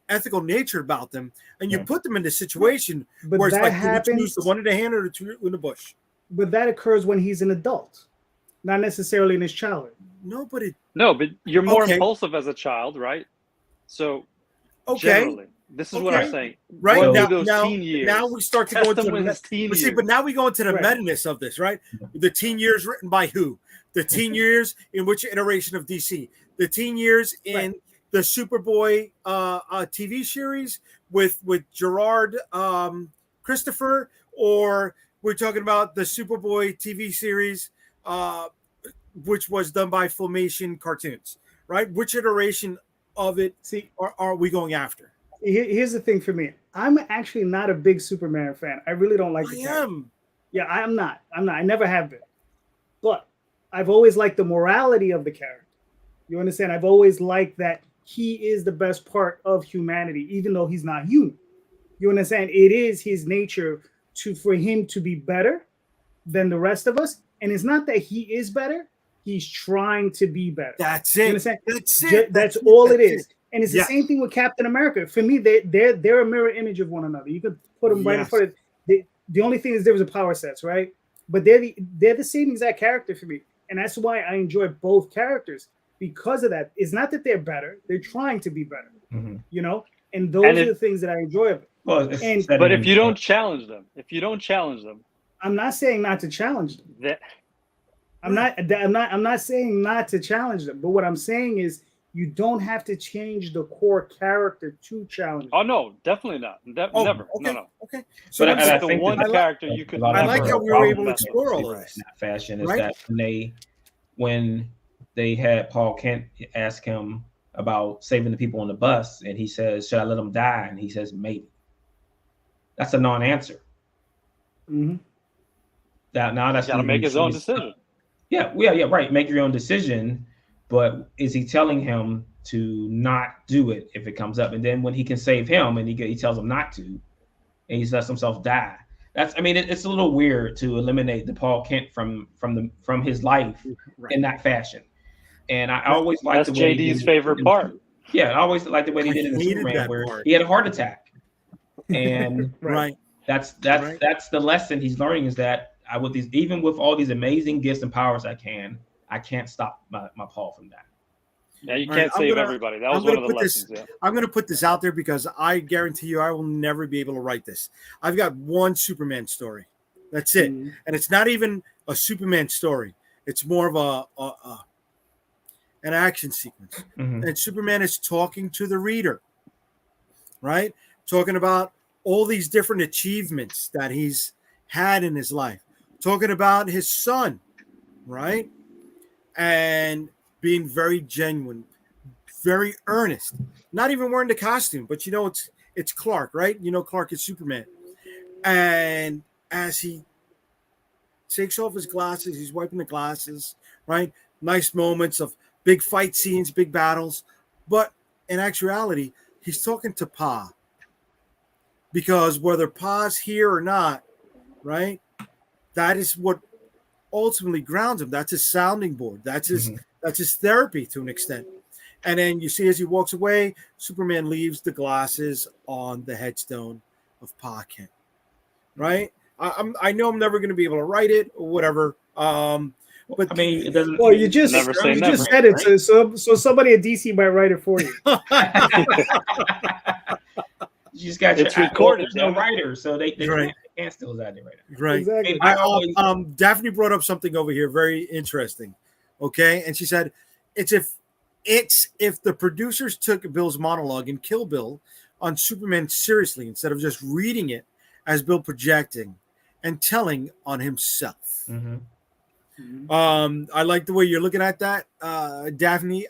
ethical nature about them, and you put them in a situation where it's like you choose the one in the hand or the two in the bush. But that occurs when he's an adult, not necessarily in his childhood. No, but you're more impulsive as a child, right? So generally, this is what I'm saying. Right teen years. Now we start to go into the teen years. See, but now we go into the meta-ness of this, right? The teen years written by who? The teen years in which iteration of DC? The teen years in the Superboy TV series with Gerard Christopher, or we're talking about the Superboy TV series, which was done by Filmation Cartoons, right? Which iteration of it are we going after? Here's the thing for me. I'm actually not a big Superman fan. I really don't like the character. Yeah, I'm not. I never have been. But I've always liked the morality of the character. You understand? I've always liked that he is the best part of humanity, even though he's not human. You understand? It is his nature for him to be better than the rest of us. And it's not that he is better. He's trying to be better. That's it. You understand? That's it. That's all it is. And it's the same thing with Captain America. For me, they're a mirror image of one another. You could put them right in front of the only thing is there was a power sets, right? But they're the same exact character for me. And that's why I enjoy both characters because of that. It's not that they're better. They're trying to be better, And those are the things that I enjoy of it. Well, but if you don't challenge them, I'm not saying not to challenge them. I'm not saying not to challenge them. But what I'm saying is you don't have to change the core character to challenge. Oh no, definitely not. Never. Okay. No. Okay. So that's the one character you could. I like how we were able to explore all of this. Fashion is that when they had Paul Kent ask him about saving the people on the bus, and he says, "Should I let them die?" And he says, "Maybe." That's a non-answer. Mm-hmm. Now that's got to make his own decision. Yeah, right. Make your own decision. But is he telling him to not do it if it comes up? And then when he can save him and he tells him not to, and he lets himself die. It's a little weird to eliminate the Paul Kent from his life in that fashion. And I always liked that's JD's favorite part. Yeah, I always liked the way he did it in Superman, where he had a heart attack. And Right. that's Right. that's the lesson he's learning, is that even with all these amazing gifts and powers I can't stop my Paul from that. Yeah, you All right, can't save everybody. That was one of the lessons. Yeah. I'm going to put this out there because I guarantee you I will never be able to write this. I've got one Superman story. That's it. Mhm. And it's not even a Superman story. It's more of an action sequence. Mhm. And Superman is talking to the reader, right? Talking about all these different achievements that he's had in his life. Talking about his son, right? And being very genuine, very earnest. Not even wearing the costume, but it's Clark, right? Clark is Superman. And as he takes off his glasses, he's wiping the glasses, right? Nice moments of big fight scenes, big battles. But in actuality, he's talking to Pa. Because whether Pa's here or not, right? That is what ultimately grounds him. That's his sounding board. That's his therapy to an extent. And then you see as he walks away, Superman leaves the glasses on the headstone of Pa Kent. Right? I know I'm never going to be able to write it or whatever. But I mean, it doesn't. Well, you just Never say you never, just said it, right? so somebody at DC might write it for you. You just got It's recorded, There's no damn it. writers, so they Right. can't steal his idea right now. right. Exactly. I always, Daphne brought up something over here very interesting. Okay. And she said, it's if the producers took Bill's monologue in Kill Bill on Superman seriously instead of just reading it as Bill projecting and telling on himself. Mhm. I like the way you're looking at that, Daphne.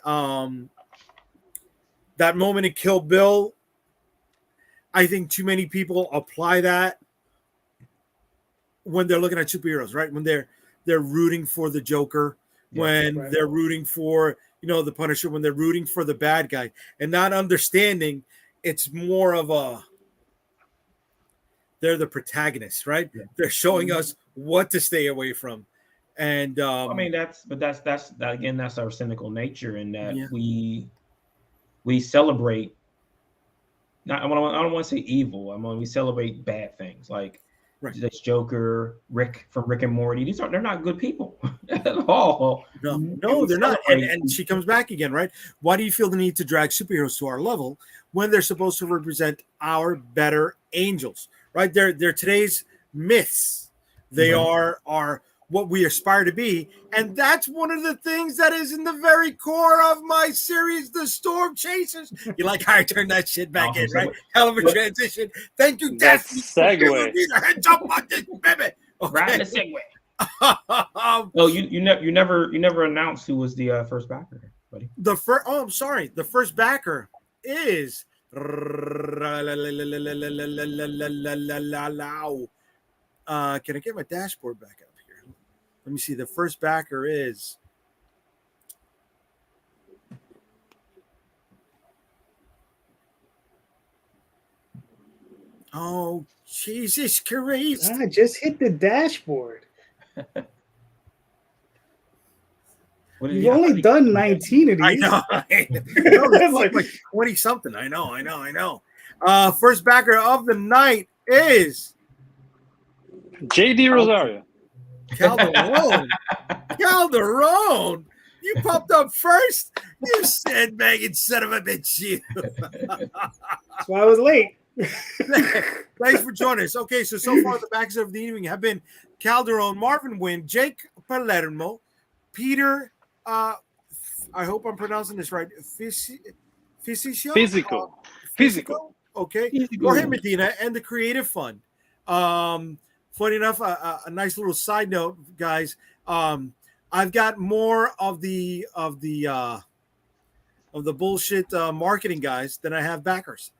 That moment in Kill Bill, I think too many people apply that when they're looking at superheroes, right? When they're rooting for the Joker, when right. they're rooting for the Punisher, when they're rooting for the bad guy, and not understanding it's more of they're the protagonists, right? Yeah. They're showing us what to stay away from. And I mean, that's again, that's our cynical nature, in that Yeah. we celebrate. I don't want to say evil. We celebrate bad things, like this Joker, Rick from Rick and Morty. They're not good people at all. No, they're not. And she comes back again, right? Why do you feel the need to drag superheroes to our level when they're supposed to represent our better angels, right? They're today's myths. They are what we aspire to be. And that's one of the things that is in the very core of my series, The Stormchasers. You like how I turned that shit back in, right? Hell of a transition. Thank you, That's Daphne. segue. Heads up on this, baby. Right, Okay. the segue. Oh, you never announced who was the first backer, buddy. I'm sorry. The first backer is can I get my dashboard back up here? Let me see. The first backer is Jesus Christ. I just hit the dashboard. You've only done 19 of these. I know. That's like 20 something. I know. First backer of the night is JD Rosario. Calderon. Calderon. You popped up first. You said, Megan, son of a bitch. You. That's why I was late. Thanks for joining us. Okay, so far the backers of the evening have been Calderon, Marvin Wynn, Jake Palermo, Peter. I hope I'm pronouncing this right. Physical. Okay. Jorge Medina and the Creative Fund. Funny enough, a nice little side note, guys. I've got more of the bullshit marketing guys than I have backers.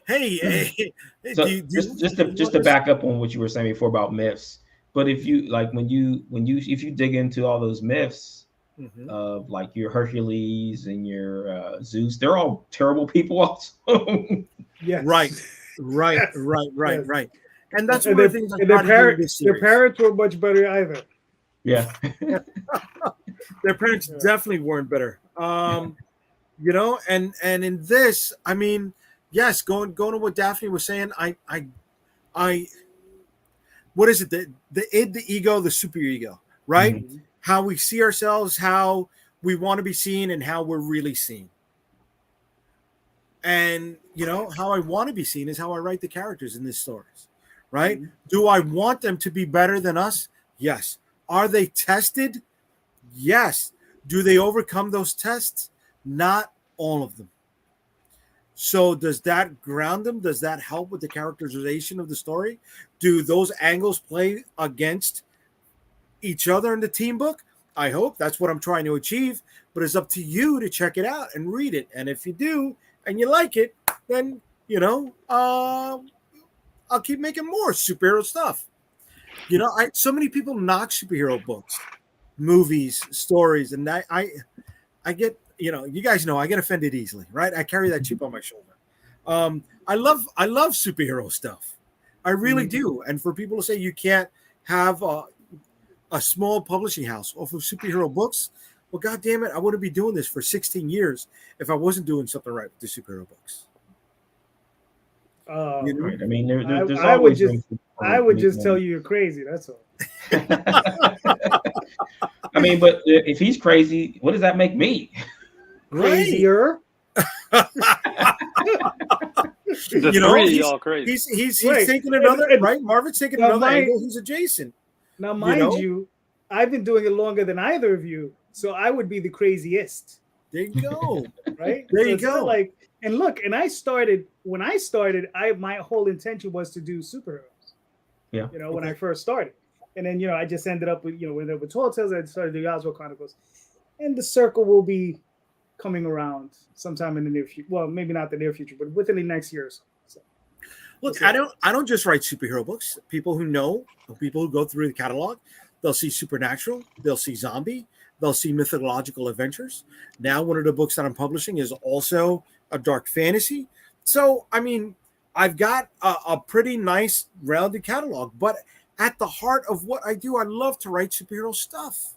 Hey, so just to back up on what you were saying before about myths. But if you if you dig into all those myths of like your Hercules and your Zeus, they're all terrible people also. Yes. Right. And that's one of the things their parents were much better either. Yeah. Their parents definitely weren't better. And in this, I mean, yes, going to what Daphne was saying, I what is it? The id, the ego, the super ego, right? Mm-hmm. How we see ourselves, how we want to be seen, and how we're really seen. And how I want to be seen is how I write the characters in these stories, right? Mhm. Do I want them to be better than us? Yes. Are they tested? Yes. Do they overcome those tests? Not all of them. So does that ground them? Does that help with the characterization of the story? Do those angles play against each other in the team book? I hope that's what I'm trying to achieve, but it's up to you to check it out and read it. And if you do and you like it, then I'll keep making more superhero stuff. So many people knock superhero books, movies, stories, and I get, you guys know I get offended easily, right? I carry that chip on my shoulder. I love superhero stuff. I really do. And for people to say you can't have a small publishing house off of superhero books, well, God damn it, I wouldn't be doing this for 16 years if I wasn't doing something right with the superhero books. Right. I mean, there's I would always just room for I would just movement. tell you you're crazy. That's all. I mean, but if he's crazy, what does that make me? Crazier. The three of y'all crazy. He's Right. taking another And- right. Marvin's taking now another my- angle. He's adjacent. Now, mind know? you, I've been doing it longer than either of you, so I would be the craziest, There you go. right? There So you it's not go. Like, and look, and when I started, my whole intention was to do superheroes. Yeah. When I first started, and then I just ended up with with Tall Tales. I started doing Oswald Chronicles, and the circle will be coming around sometime in the near future. Well, maybe not the near future, but within the next year or so. Look, I don't just write superhero books. People who go through the catalog, they'll see supernatural, they'll see zombie, they'll see mythological adventures. Now, one of the books that I'm publishing is also a dark fantasy. So, I mean, I've got a pretty nice rounded catalog, but at the heart of what I do, I love to write superhero stuff,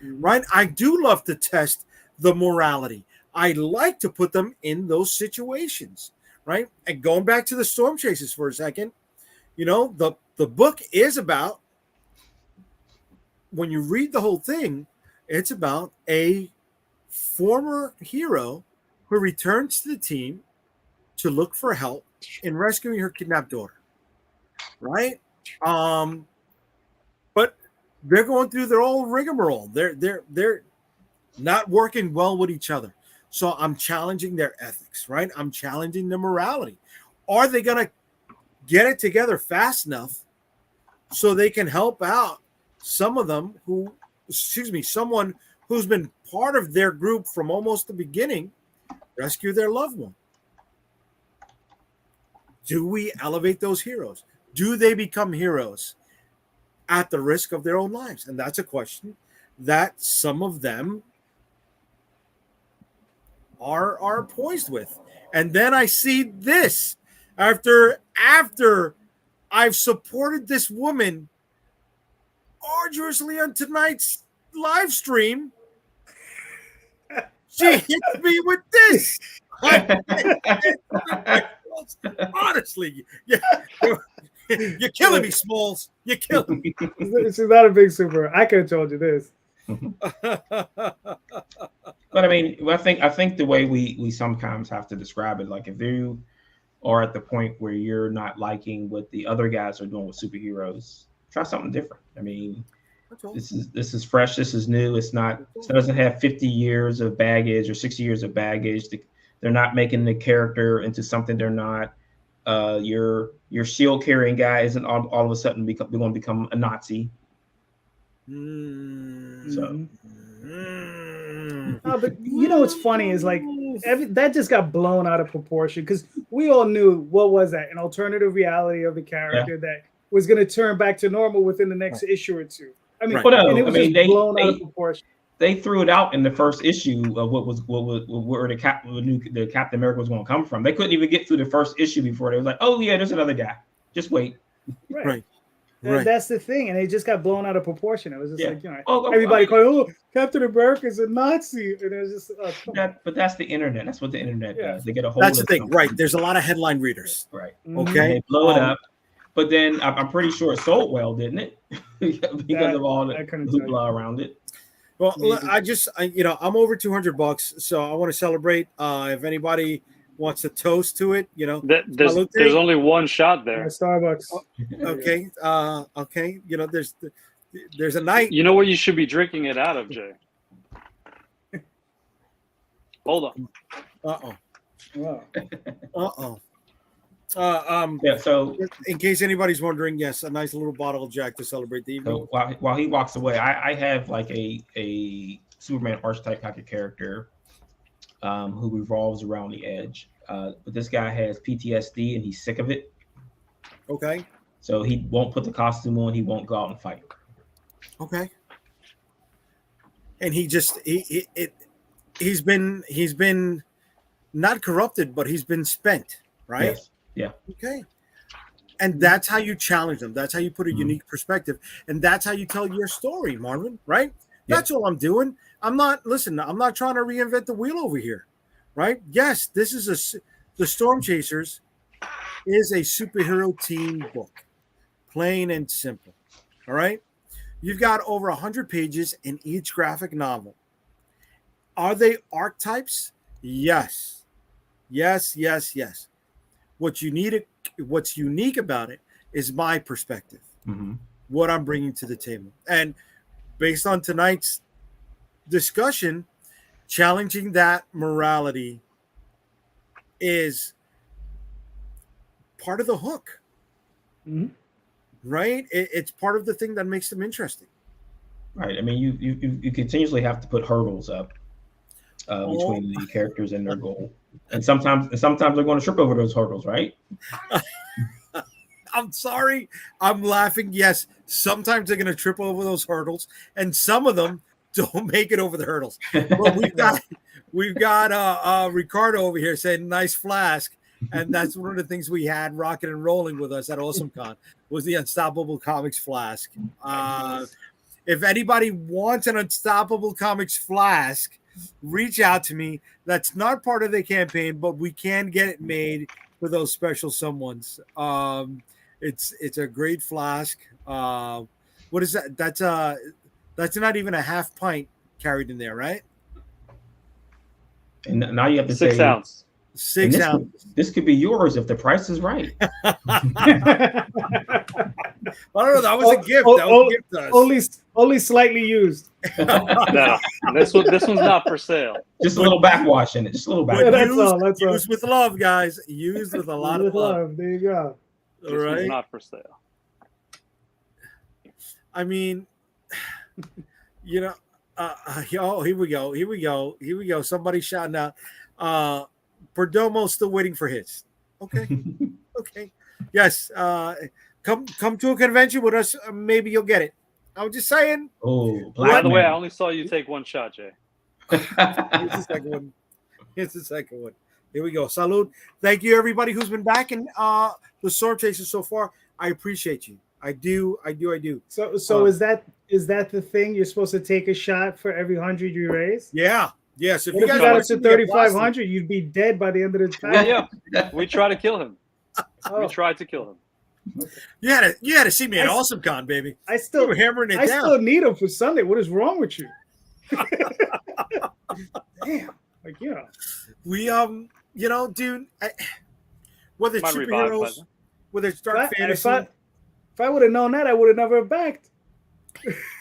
right? I do love to test the morality. I like to put them in those situations, right? And going back to the Stormchasers for a second, the book is about, when you read the whole thing, it's about a former hero who returns to the team to look for help in rescuing her kidnapped daughter, right? But they're going through their old rigmarole. They're not working well with each other. So I'm challenging their ethics, right? I'm challenging their morality. Are they going to get it together fast enough so they can help out someone who's been part of their group from almost the beginning, rescue their loved one? Do we elevate those heroes? Do they become heroes at the risk of their own lives? And that's a question that some of them are poised with. And then I see this after I've supported this woman arduously on tonight's live stream. She hits me with this. Honestly, you're killing me, Smalls. You're killing me. She's not a big super. I could have told you this. But I mean, I think the way we sometimes have to describe it, like if you are at the point where you're not liking what the other guys are doing with superheroes, try something different. I mean, this is fresh. This is new. It doesn't have 50 years of baggage or 60 years of baggage. They're not making the character into something they're not. Your shield carrying guy isn't all of a sudden going to become a Nazi. So. But what's funny is like that just got blown out of proportion because we all knew what was that, an alternative reality of the character that was going to turn back to normal within the next issue or two. I mean, and it was just blown out of proportion. They threw it out in the first issue of where the Captain America was going to come from. They couldn't even get through the first issue before they was like, oh yeah, there's another guy. Just wait. Right. Right. That's the thing, and it just got blown out of proportion. It was just like, you know, Oh, everybody going, "Oh, Captain America's a Nazi," and it was just, but that's the internet. That's what the internet does. They get a hold. That's of the thing, something. right? There's a lot of headline readers. Right. Okay. And they blow it up, but then I'm pretty sure it sold well, didn't it? Because of all the hoopla around it. Well, I'm over $200, so I want to celebrate. If anybody wants to toast to it, there's only one shot there. Starbucks. Okay. Okay. There's a night. You know what you should be drinking it out of, Jay? Hold on. Wow. So in case anybody's wondering, yes, a nice little bottle of Jack to celebrate the evening. So while he walks away, I have like a Superman archetype type of character who revolves around the edge. But this guy has PTSD and he's sick of it. Okay. So he won't put the costume on. He won't go out and fight. Okay. And he's been not corrupted, but he's been spent, right? Yes. Yeah. Okay. And that's how you challenge them. That's how you put a unique perspective. And that's how you tell your story, Marvin, right? That's all I'm doing. I'm not trying to reinvent the wheel over here, right? Yes, this is the Stormchasers is a superhero team book, plain and simple. All right. You've got over 100 pages in each graphic novel. Are they archetypes? Yes. Yes, yes, yes. What's unique about it is my perspective, what I'm bringing to the table. And based on tonight's discussion, challenging that morality is part of the hook, right? It's part of the thing that makes them interesting. Right. I mean, you continuously have to put hurdles up between the characters and their goal. And sometimes they're going to trip over those hurdles, right? I'm sorry. I'm laughing. Yes, sometimes they're going to trip over those hurdles, and some of them don't make it over the hurdles. But we've got Ricardo over here saying nice flask, and that's one of the things we had rocking and rolling with us at AwesomeCon was the Unstoppable Comics flask. If anybody wants an Unstoppable Comics flask, reach out to me. That's not part of the campaign, but we can get it made for those special someones. It's a great flask. What is that? That's not even a half pint carried in there, right? And now you have to 6 say ounce. 6 ounce. This could be yours if the price is right. I don't know. That was a gift. That was a gift to us. Only slightly used. No, this one's not for sale. Just a little backwash in it. Just a little backwash. That's used with love, guys. Used with a lot of love. There you go. This one's not for sale. I mean, here we go. Somebody shouting out. Perdomo's still waiting for his. Okay. Okay. Yes. Come to a convention with us. Maybe you'll get it. I'm just saying. Oh, by the way, I only saw you take one shot, Jay. Here's the second one. Here we go. Salud. Thank you, everybody who's been back in the Stormchasers so far. I appreciate you. I do. So is that the thing? You're supposed to take a shot for every 100 you raise? Yeah. Yes. If you guys got up to 3,500, you'd be dead by the end of the time. Yeah. We tried to kill him. We tried to kill him. You had to see me at AwesomeCon, baby. I still were hammering it down. I still need them for Sunday. What is wrong with you? Damn. Like, we dude, whether it's superheroes, whether it's dark fantasy. If I would have known that, I would have never backed.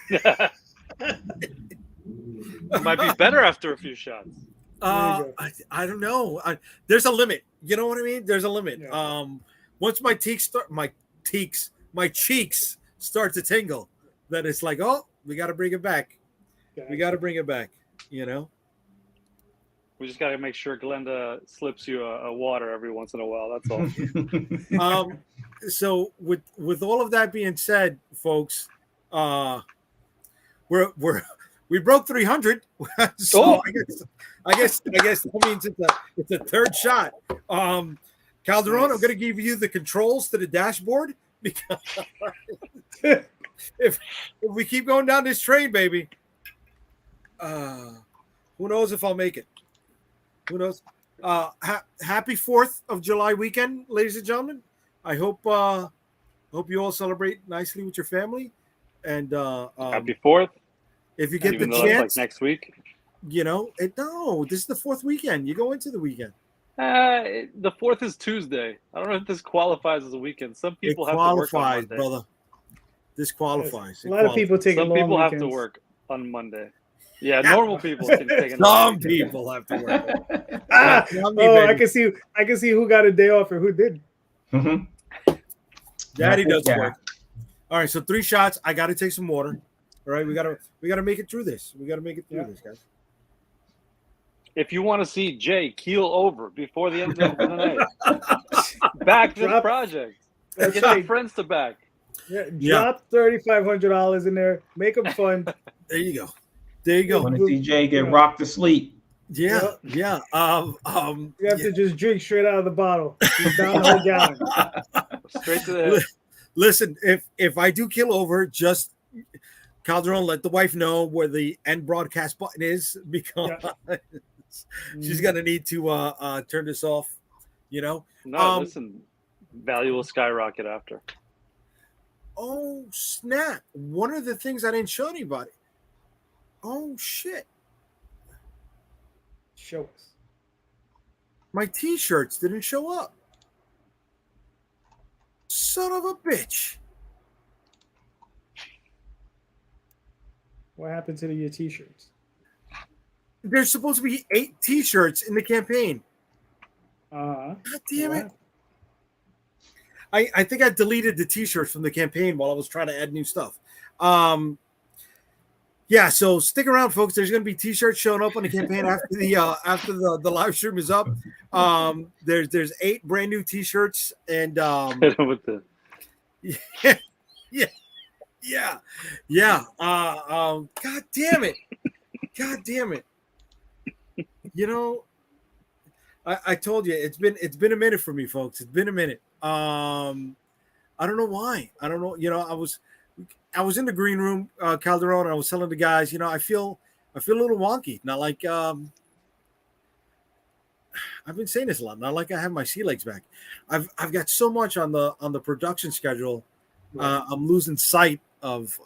It might be better after a few shots. I don't know. There's a limit. You know what I mean? There's a limit. Yeah. Once my cheeks start to tingle, then it's like, oh, we got to bring it back. We got to bring it back. You know. We just got to make sure Glenda slips you a water every once in a while. That's all. So with all of that being said, folks, we broke 300. So I guess that means it's a third shot. Calderon, I'm going to give you the controls to the dashboard because if we keep going down this train, baby, who knows if I'll make it? Who knows? Happy 4th of July weekend, ladies and gentlemen. I hope you all celebrate nicely with your family. And Happy 4th. if you get Even the though it's chance, like next week. no, this is the 4th weekend. You go into the weekend. The 4th is Tuesday. I don't know if this qualifies as a weekend. Some people have to work on qualifies, Monday. brother. This qualifies. A lot of people take Some long people have weekends. to work on Monday. Yeah, normal people can take a long Some weekend. people have to work. Not me, I baby. can see who got a day off and who didn't. Daddy does Yeah. work. All right, so 3 shots. I got to take some water. All right, we gotta make it through this. We got to make it through this, guys. If you want to see Jay keel over before the end of the night, back this project. That's Get right. your friends to back. Yeah, drop $3,500 in there. Make them fun. There you go. There you go. Want to see Jay get rocked to sleep? Yeah. You have Yeah. to just drink straight out of the bottle. Just down the whole gallon. Straight to the head. Listen, if I do kill over, just Calderon, let the wife know where the end broadcast button is, because she's gonna need to turn this off. You know. No, listen, value will skyrocket after. Oh snap! One of the things I didn't show anybody. Oh shit! Show us. My T-shirts didn't show up. Son of a bitch! What happened to your T-shirts? There's supposed to be 8 T-shirts in the campaign. God damn it! I think I deleted the T-shirts from the campaign while I was trying to add new stuff. Yeah, so stick around, folks. There's going to be T-shirts showing up on the campaign after the live stream is up. There's 8 brand new T-shirts, and with the yeah. God damn it! You know, I told you it's been a minute for me, folks. It's been a minute. I don't know why. I don't know. You know, I was in the green room, Calderon, and I was telling the guys, you know, I feel a little wonky. Not like I've been saying this a lot. Not like I have my sea legs back. I've got so much on the production schedule. I'm losing sight of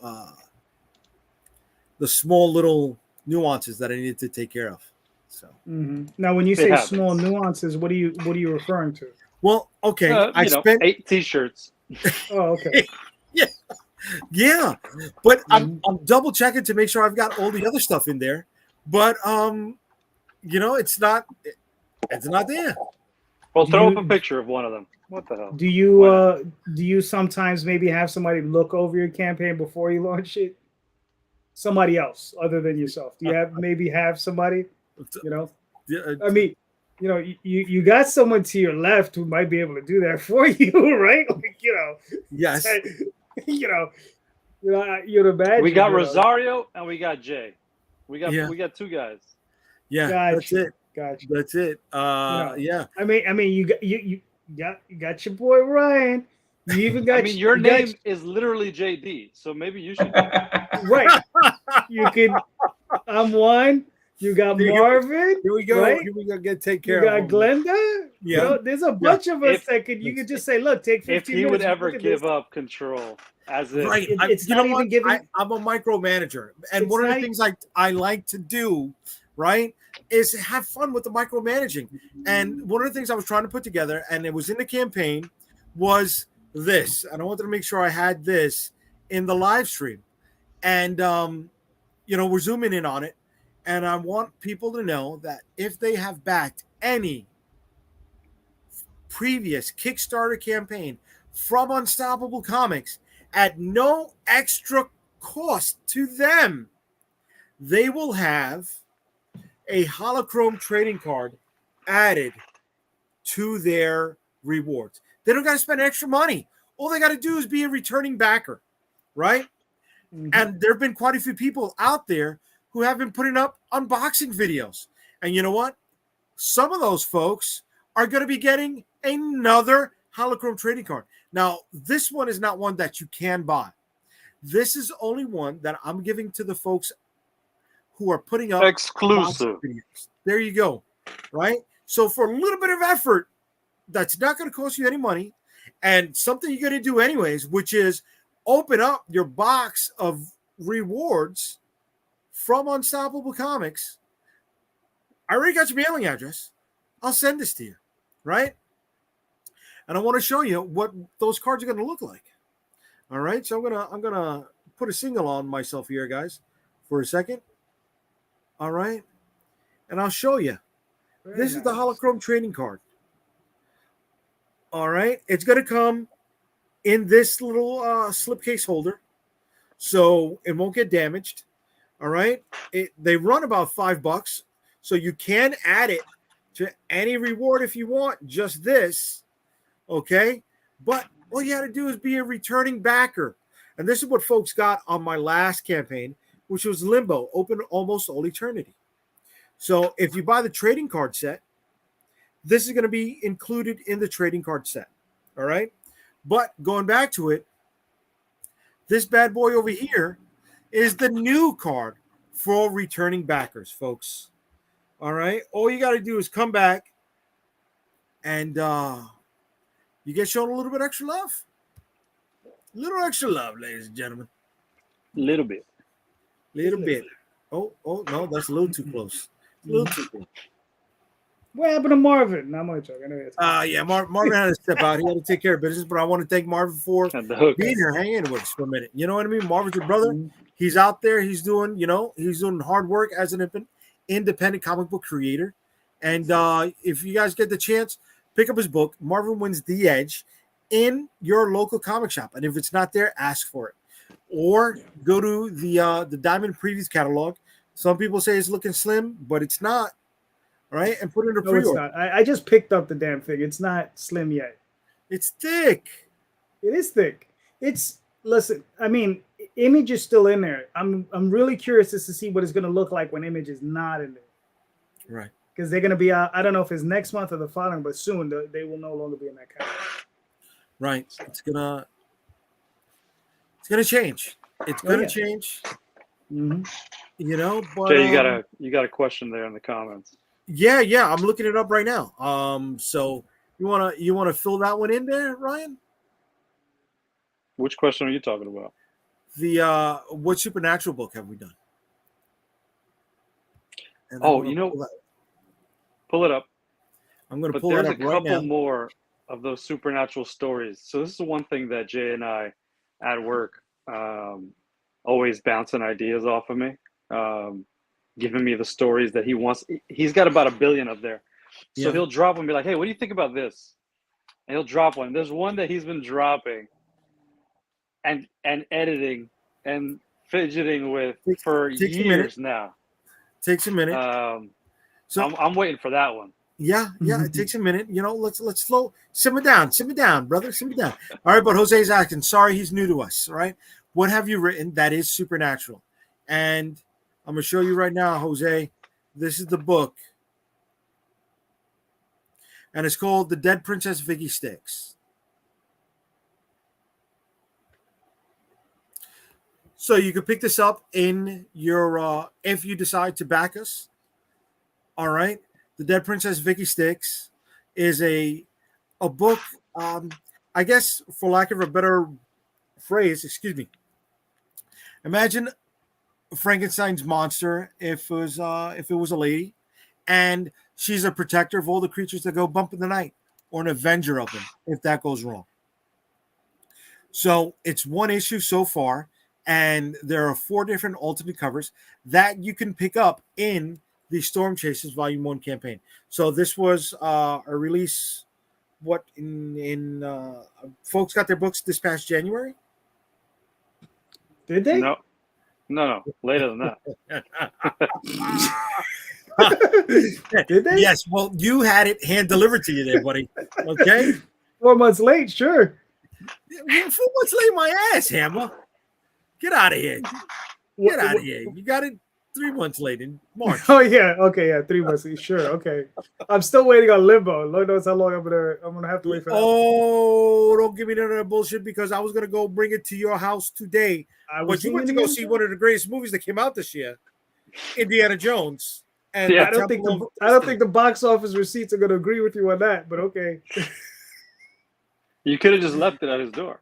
the small little nuances that I need to take care of. So now, when you say small nuances, what are you referring to? Well, okay, I spent 8 T-shirts. Oh, okay. Yeah, but I'm double checking to make sure I've got all the other stuff in there. But you know, it's not there. Well, throw up a picture of one of them. What the hell? Do you sometimes maybe have somebody look over your campaign before you launch it? Somebody else other than yourself. Do you have somebody? You know, I mean, you know, you got someone to your left who might be able to do that for you, right? Like, you know, yes. you'd imagine. We got Rosario and we got Jay. We got 2 guys. Yeah, that's it. Gotcha. That's it. Yeah. I mean, you got your boy Ryan. You even got. I mean, your name is literally JD, so maybe you should. Right. You could. I'm one. You got Marvin. Here we go. Right? Here we go. Take care. You got Glenda. Yeah. You know, there's a bunch of us that could. You could just say, "Look, take 15 minutes." If he would ever give up control, as if right, it's not even giving. I'm a micromanager, and one of the things I like to do, right, is have fun with the micromanaging. And one of the things I was trying to put together, and it was in the campaign, was this. And I wanted to make sure I had this in the live stream, and you know, we're zooming in on it. And I want people to know that if they have backed any previous Kickstarter campaign from Unstoppable Comics at no extra cost to them, they will have a holochrome trading card added to their rewards. They don't got to spend extra money. All they got to do is be a returning backer, right? Mm-hmm. And there have been quite a few people out there who have been putting up unboxing videos. And you know what? Some of those folks are going to be getting another holochrome trading card. Now, this one is not one that you can buy. This is only one that I'm giving to the folks who are putting up Exclusive. videos. There you go. Right? So for a little bit of effort, that's not going to cost you any money, and something you're going to do anyways, which is open up your box of rewards from Unstoppable Comics. I already got your mailing address. I'll send this to you, right? And I want to show you what those cards are going to look like. All right, so I'm gonna put a single on myself here, guys, for a second. All right, and I'll show you. This is the Holochrome trading card. All right, it's gonna come in this little slipcase holder, so it won't get damaged. All right, they run about $5, so you can add it to any reward if you want. Just this, okay, but all you had to do is be a returning backer. And this is what folks got on my last campaign, which was Limbo, open almost all eternity. So if you buy the trading card set, this is going to be included in the trading card set. All right. But going back to it, this bad boy over here is the new card for returning backers, folks. All right. All you got to do is come back and you get shown a little bit extra love. A little extra love, ladies and gentlemen. Little bit. Little bit. Oh, no, that's a little too close. A little too close. What happened to Marvin? Not much. Yeah, Marvin had to step out. He had to take care of business, but I want to thank Marvin for being here, hanging in with us for a minute. You know what I mean? Marvin's your brother. He's out there. He's doing hard work as an independent comic book creator. And if you guys get the chance, pick up his book, Marvin Wins the Edge, in your local comic shop. And if it's not there, ask for it. Or go to the Diamond Previews catalog. Some people say it's looking slim, but it's not. Right? And put it in a pre-order. No, it's not. I just picked up the damn thing. It's not slim yet. It's thick. It is thick. Listen, I mean, Image is still in there. I'm really curious as to see what it's going to look like when Image is not in there. Right. Because they're going to be out, I don't know if it's next month or the following, but soon they will no longer be in that catalog. Right. It's gonna change. It's gonna change. Mm-hmm. You know, but Jay, you got a question there in the comments. Yeah, I'm looking it up right now. So you wanna fill that one in there, Ryan? Which question are you talking about? The what supernatural book have we done? And pull it up. I'm gonna but pull it up right now. There's a couple more of those supernatural stories. So this is the one thing that Jay and I at work always bouncing ideas off of me. Giving me the stories that he wants. He's got about 1 billion up there. So he'll drop one and be like, hey, what do you think about this? And he'll drop one. There's one that he's been dropping and editing and fidgeting with for years now. Takes a minute. So I'm waiting for that one. Yeah, it takes a minute. You know, let's slow simmer down, brother, simmer down. All right, but Jose's asking, sorry, he's new to us. All right. What have you written that is supernatural? And I'm going to show you right now, Jose. This is the book. And it's called The Dead Princess Vicky Sticks. So you can pick this up in your, if you decide to back us. All right. The Dead Princess Vicky Sticks is a book, I guess, for lack of a better phrase, excuse me. Imagine Frankenstein's monster if it was a lady, and she's a protector of all the creatures that go bump in the night, or an avenger of them if that goes wrong. So it's one issue so far, and there are 4 different alternate covers that you can pick up in the Stormchasers Volume 1 campaign. So this was a release. What in folks got their books this past January? Did they? No, later than that. Did they? Yes. Well, you had it hand delivered to you there, buddy. Okay. 4 months late, sure. 4 months late, my ass, Hammer. Get out of here. Get out of here. You got it 3 months late in March. Oh yeah, okay, yeah, 3 months. Sure, okay. I'm still waiting on Limbo. Lord knows how long I'm gonna have to wait for that. Oh, don't give me none of that bullshit because I was gonna go bring it to your house today. But you went to go see one of the greatest movies that came out this year, Indiana Jones. And Yeah. I don't think the box office receipts are gonna agree with you on that, but okay. You could have just left it at his door.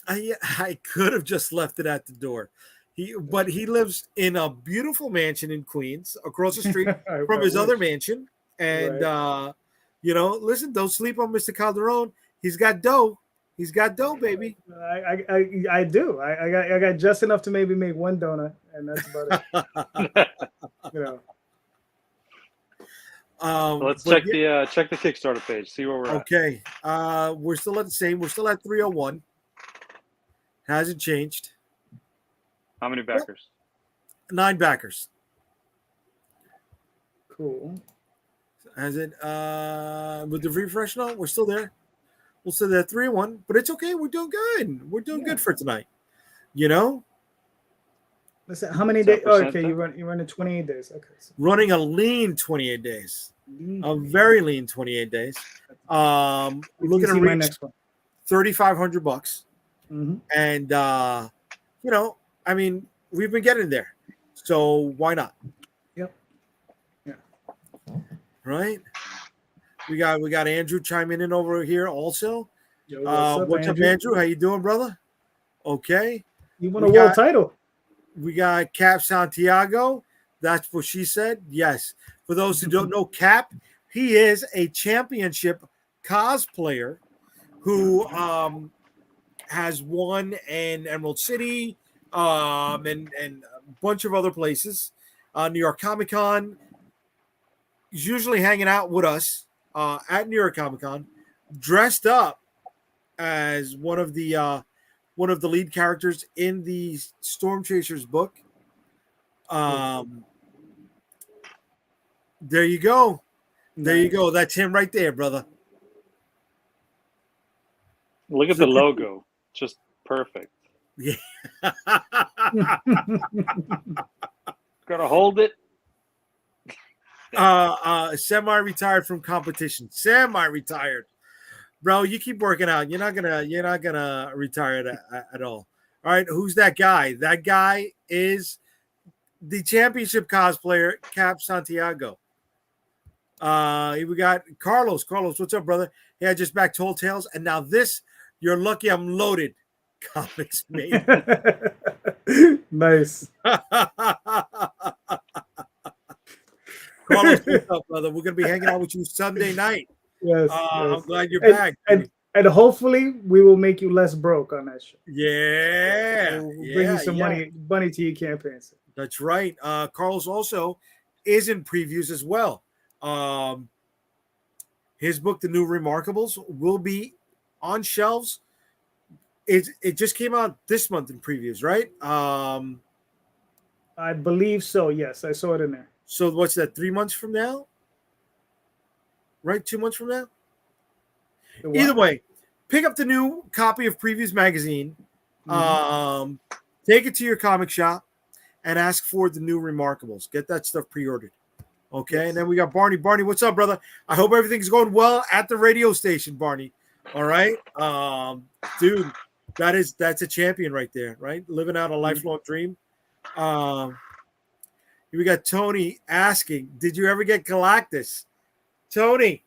I could have just left it at the door. But he lives in a beautiful mansion in Queens, across the street from his other mansion. And listen, don't sleep on Mr. Calderon. He's got dough. He's got dough, baby. I do. I got just enough to maybe make one donut, and that's about it. Let's check the Kickstarter page. See where we're at. Okay. We're still at the same. We're still at 301. Hasn't changed. How many backers? 9 backers. Cool. Has it with the refresh now? We're still there. We'll still there 3-1, but it's okay. We're doing good. We're doing good for tonight. Listen, how many days? Oh, okay, you're running 28 days. Okay. So. Running a lean 28 days. A very lean 28 days. Looking at my next one. $3,500. Mm-hmm. And I mean, we've been getting there. So why not? Yep. Yeah. Right? We got Andrew chiming in over here also. Yo, what's up, Andrew? How you doing, brother? Okay. You won a world title. We got Cap Santiago. That's what she said. Yes. For those who don't know Cap, he is a championship cosplayer who has won in Emerald City and a bunch of other places. New York Comic Con. He's usually hanging out with us at New York Comic Con, dressed up as one of the lead characters in the Stormchasers book. There you go. There you go. That's him right there, brother. Look at the logo. Just perfect. Yeah. Gotta hold it. Semi-retired from competition. Semi-retired. Bro, you keep working out. You're not gonna retire at all. All right, who's that guy? That guy is the championship cosplayer, Cap Santiago. We got Carlos. Carlos, what's up, brother? Hey, I just back Told Tales, and now this, you're lucky I'm loaded. Comics made. Nice. Carlos, what's up, brother? We're gonna be hanging out with you Sunday night. Yes, I'm glad you're back. And hopefully we will make you less broke on that show. Yeah. We'll bring you some money to your campaign. That's right. Carlos also is in previews as well. His book, The New Remarkables, will be on shelves. It just came out this month in previews, right? I believe so. Yes, I saw it in there. So what's that? 3 months from now? Right? 2 months from now? Either way, pick up the new copy of Previews Magazine. Take it to your comic shop and ask for The New Remarkables. Get that stuff pre-ordered. Okay, yes. And then we got Barney. Barney, what's up, brother? I hope everything's going well at the radio station, Barney. All right, dude, that's a champion right there, right? Living out a lifelong dream. We got Tony asking, did you ever get Galactus? Tony,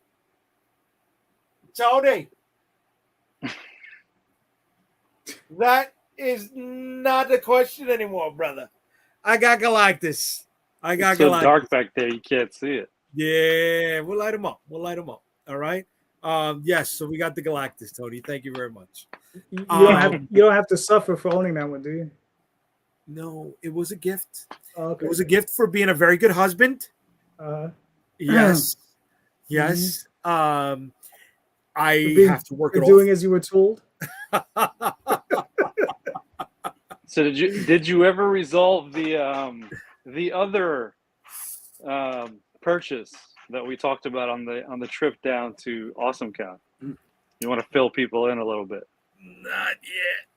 that is not the question anymore, brother. I got Galactus. It's so dark back there, you can't see it. Yeah, we'll light him up. All right. Yes, so we got the Galactus, Tony. Thank you very much. You don't have to suffer for owning that one, do you? No, it was a gift. Okay. It was a gift for being a very good husband. Yes. I have to work it doing off. as you were told. So did you ever resolve the other purchase that we talked about on the trip down to AwesomeCon? You want to fill people in a little bit? Not yet.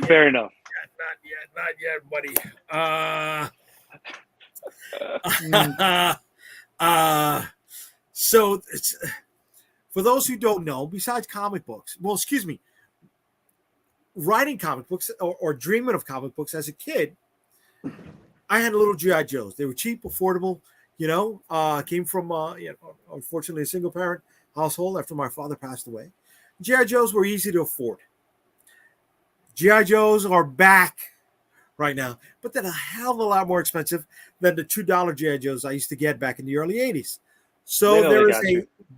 Fair enough. yet, buddy. So it's, for those who don't know, besides comic books, well, excuse me, writing comic books or dreaming of comic books as a kid, I had little GI Joes. They were cheap, affordable. Came from unfortunately a single parent household after my father passed away. GI Joes were easy to afford. GI Joes are back right now, but they're a hell of a lot more expensive than the $2 GI Joes I used to get back in the early '80s. So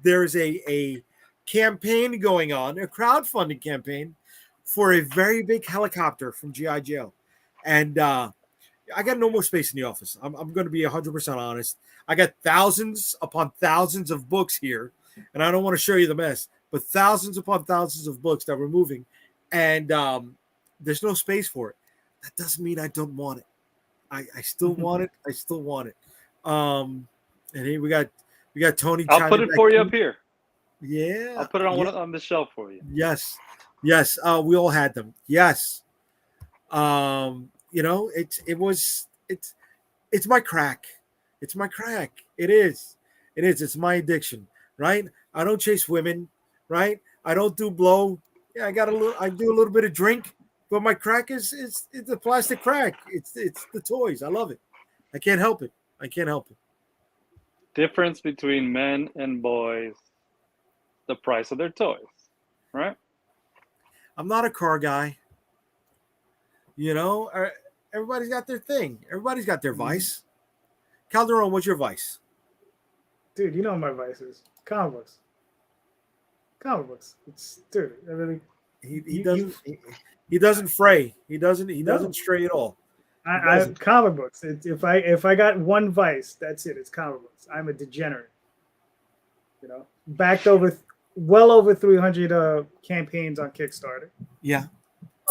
there is a campaign going on, a crowdfunding campaign for a very big helicopter from GI Joe, and I got no more space in the office. I'm going to be 100% honest. I got thousands upon thousands of books here, and I don't want to show you the mess, but thousands upon thousands of books that we're moving, and there's no space for it. That doesn't mean I don't want it. I still want it. I still want it. And here we got Tony. I'll put it for you up here. Yeah, I'll put it on the shelf for you. Yes. We all had them. Yes. It's my crack. It's my crack. It is. It's my addiction, right? I don't chase women, right? I don't do blow. Yeah, I do a little bit of drink, but my crack is a plastic crack. It's the toys. I love it. I can't help it. Difference between men and boys, the price of their toys, right? I'm not a car guy. Everybody's got their thing. Everybody's got their vice. Calderon, what's your vice? Dude, you know what my vice is. Comic books. It's dude. I really. He doesn't fray. He doesn't stray at all. I comic books. If I got one vice, that's it. It's comic books. I'm a degenerate. Backed over well over 300 campaigns on Kickstarter. Yeah.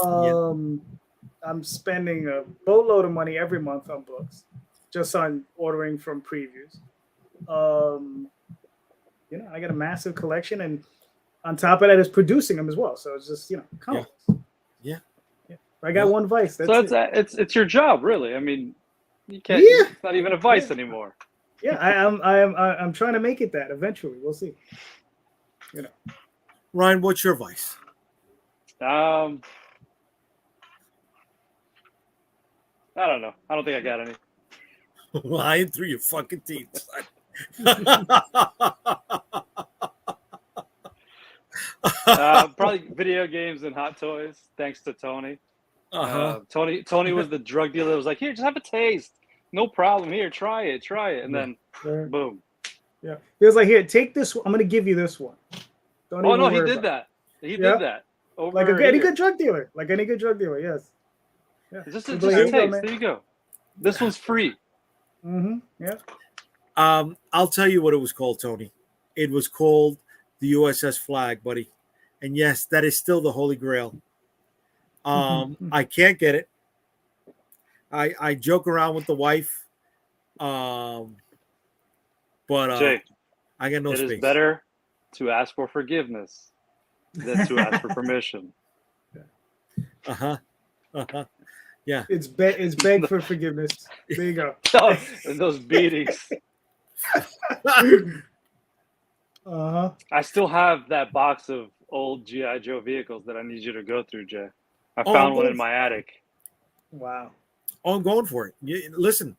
I'm spending a boatload of money every month on books, just on ordering from previews. I got a massive collection, and on top of that, is producing them as well. So it's just comic books. Yeah. I got one vice. That's it's your job, really. I mean, you can't. Yeah. It's not even a vice anymore. Yeah, I'm trying to make it that eventually. We'll see. Ryan, what's your vice? I don't know. I don't think I got any. Lying through your fucking teeth. Probably video games and hot toys, thanks to Tony. Tony was the drug dealer that was like, here, just have a taste. No problem. Here, try it. And then, boom. Yeah. He was like, here, take this one. I'm going to give you this one. He did that. He did that. Like any good drug dealer. Yes. Yeah. Just a taste. There you go. This one's free. Mm-hmm. Yeah. I'll tell you what it was called, Tony. It was called the USS Flag, buddy. And yes, that is still the Holy Grail. I can't get it. I joke around with the wife. But Jay, I got no space. It is better to ask for forgiveness than to ask for permission. Yeah. It's beg for forgiveness. There you go. And those beatings. I still have that box of old GI Joe vehicles that I need you to go through, Jay. I found one in my attic. Wow. Oh, I'm going for it. Listen,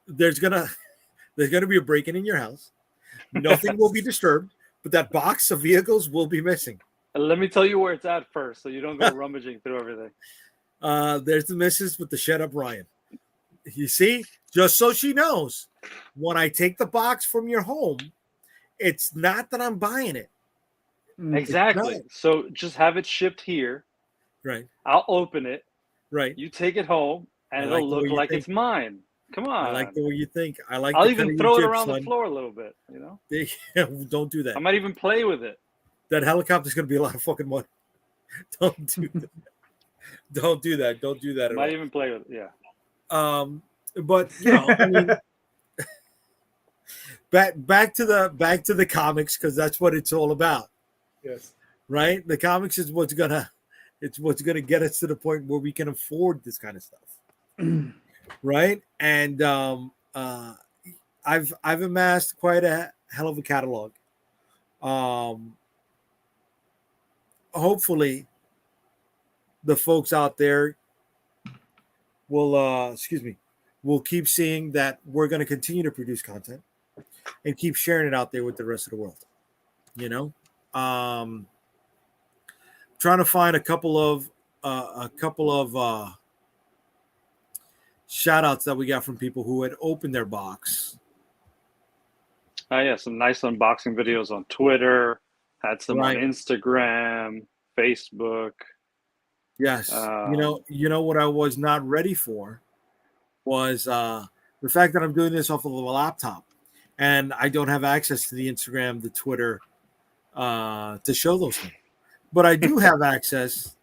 there's gonna be a break-in in your house. Nothing will be disturbed, but that box of vehicles will be missing. And let me tell you where it's at first, so you don't go rummaging through everything. There's the missus with the shut up Ryan. You see, just so she knows, when I take the box from your home, it's not that I'm buying it. Exactly. So just have it shipped here. Right. I'll open it. Right. You take it home, and it'll look like it's mine. Come on. I like the way you think. I'll even throw it around the floor a little bit. Don't do that. I might even play with it. That helicopter's going to be a lot of fucking money. Don't do that. Don't do that. Don't do that. Might even play with it. Yeah. But I mean, back to the comics, because that's what it's all about. Yes. Right. The comics is what's gonna It's what's going to get us to the point where we can afford this kind of stuff, right? And I've amassed quite a hell of a catalog. Hopefully, the folks out there will will keep seeing that we're going to continue to produce content and keep sharing it out there with the rest of the world. You know, trying to find a couple of shout outs that we got from people who had opened their box. Yeah, some nice unboxing videos on Twitter. Had some on Instagram, Facebook. Yes, you know what I was not ready for was the fact that I'm doing this off of a laptop, and I don't have access to the Instagram, the Twitter, to show those things. But I do have access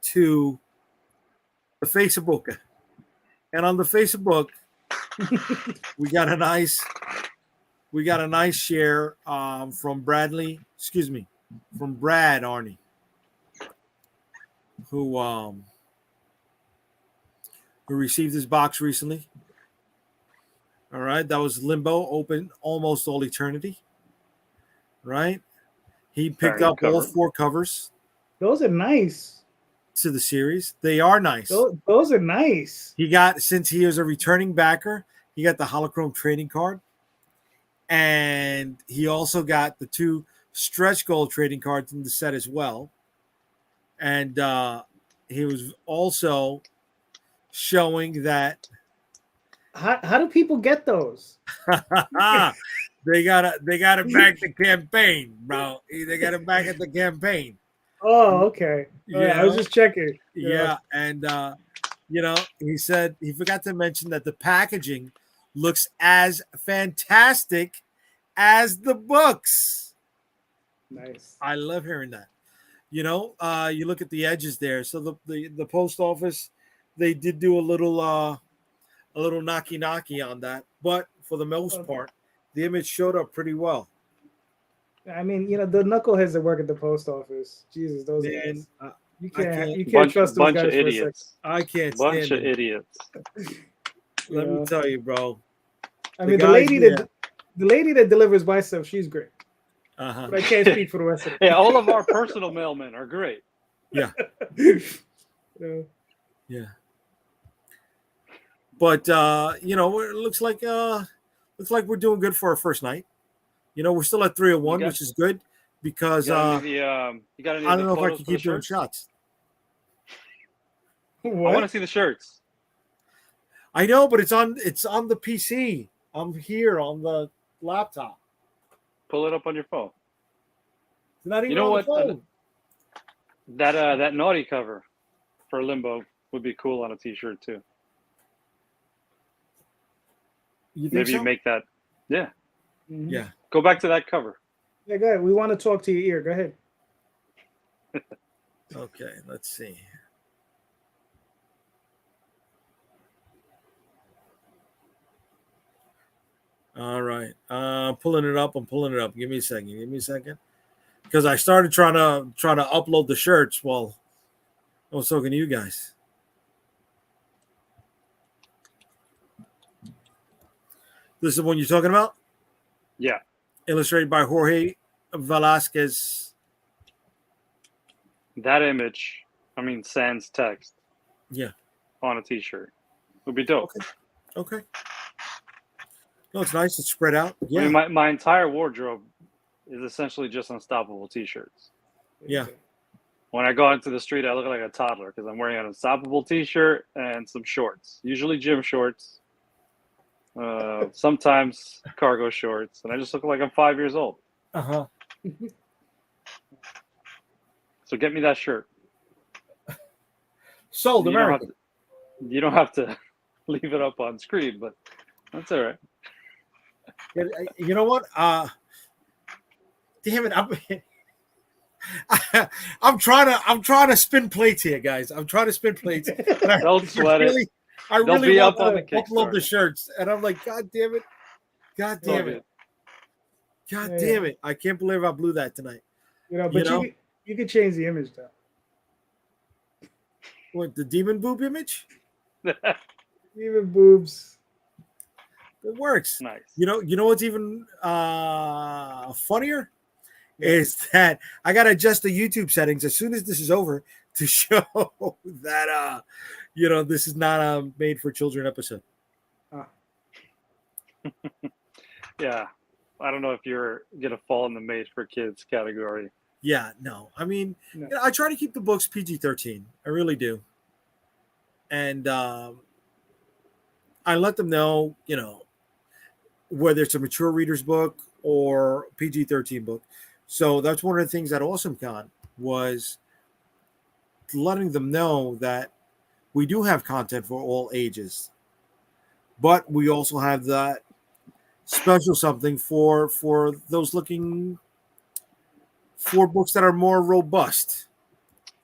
to the Facebook, and on the Facebook, we got a nice share from Brad Arnie, who received his box recently. All right, that was Limbo, open almost all eternity. Right, he picked up all 4 covers. Those are nice. To the series, they are nice. Those are nice. He got, since he is a returning backer, he got the holochrome trading card, and he also got the 2 stretch goal trading cards in the set as well. And he was also showing that. How do people get those? They gotta back the campaign, bro. They gotta back at the campaign. Oh, okay. Yeah, I was just checking. Yeah, and he said he forgot to mention that the packaging looks as fantastic as the books. Nice. I love hearing that. You look at the edges there. So the post office, they did do a little knocky on that, but for the most part, the image showed up pretty well. I mean, the knuckleheads that work at the post office. Jesus, those guys. You can't trust those guys for a second. I can't stand bunch of idiots. Let me tell you, bro. I mean, the lady that delivers my stuff, she's great. But I can't speak for the rest of them. Yeah, all of our personal mailmen are great. Yeah. Yeah. But it looks like we're doing good for our first night. We're still at 301, which is good because I don't know if I can keep doing shots. What? I want to see the shirts. I know, but it's on the PC. I'm here on the laptop. Pull it up on your phone. It's not even on the phone. That naughty cover for Limbo would be cool on a t-shirt too. Maybe you make that. Yeah. Mm-hmm. Yeah. Go back to that cover. Yeah, go ahead. We want to talk to your ear. Go ahead. Okay, let's see. All right. I'm pulling it up. Give me a second. Because I started trying to upload the shirts while I was talking to you guys. This is the one you're talking about? Yeah. Illustrated by Jorge Velasquez. That image, sans text. Yeah. On a t-shirt. Would be dope. Okay. No, it's nice. It's spread out. Yeah. My entire wardrobe is essentially just Unstoppable t-shirts. Yeah. When I go out into the street, I look like a toddler because I'm wearing an Unstoppable t-shirt and some shorts, usually gym shorts, sometimes cargo shorts, and I just look like I'm 5 years old. Uh-huh. So get me that shirt. Sold American. You don't have to leave it up on screen, but that's all right. You know what? Damn it! I'm trying to spin plates here, guys. I'm trying to spin plates. Don't sweat it. I really want to upload the shirts, and I'm like, God damn it! God damn it! I can't believe I blew that tonight. But you could change the image though. What, the demon boob image? Even boobs. It works. Nice. You know what's even funnier is that I gotta adjust the YouTube settings as soon as this is over to show that this is not a made for children episode. Yeah. I don't know if you're gonna fall in the made for kids category. Yeah, no. I mean, No. I try to keep the books PG-13. I really do. And I let them know, whether it's a mature reader's book or PG-13 book. So that's one of the things at AwesomeCon was letting them know that we do have content for all ages, but we also have that special something for those looking for books that are more robust.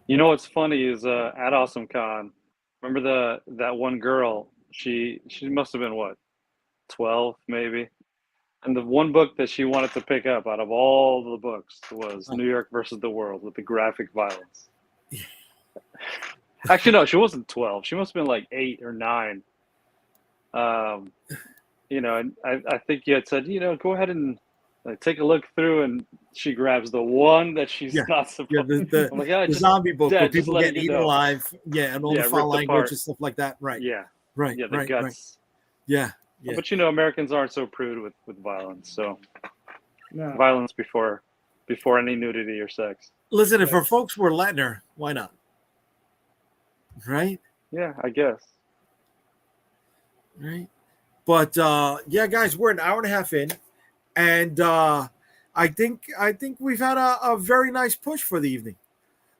You know what's funny is at AwesomeCon, remember that one girl? She must have been what, 12 maybe, and the one book that she wanted to pick up out of all the books was New York versus the World with the graphic violence. Actually, no, she wasn't 12. She must have been like 8 or 9. And I think you had said, go ahead and take a look through, and she grabs the one that she's not supposed to. I'm like, the zombie book where people get eaten alive, and all the foul language apart. and stuff like that. Right. Yeah. Right. Yeah, the right, guts. Right. Yeah. Yeah. But Americans aren't so prude with violence. So No. violence before any nudity or sex. Listen, if our folks were letting her, why not? Right? Yeah, I guess. Right. But guys, we're an hour and a half in, and I think we've had a very nice push for the evening.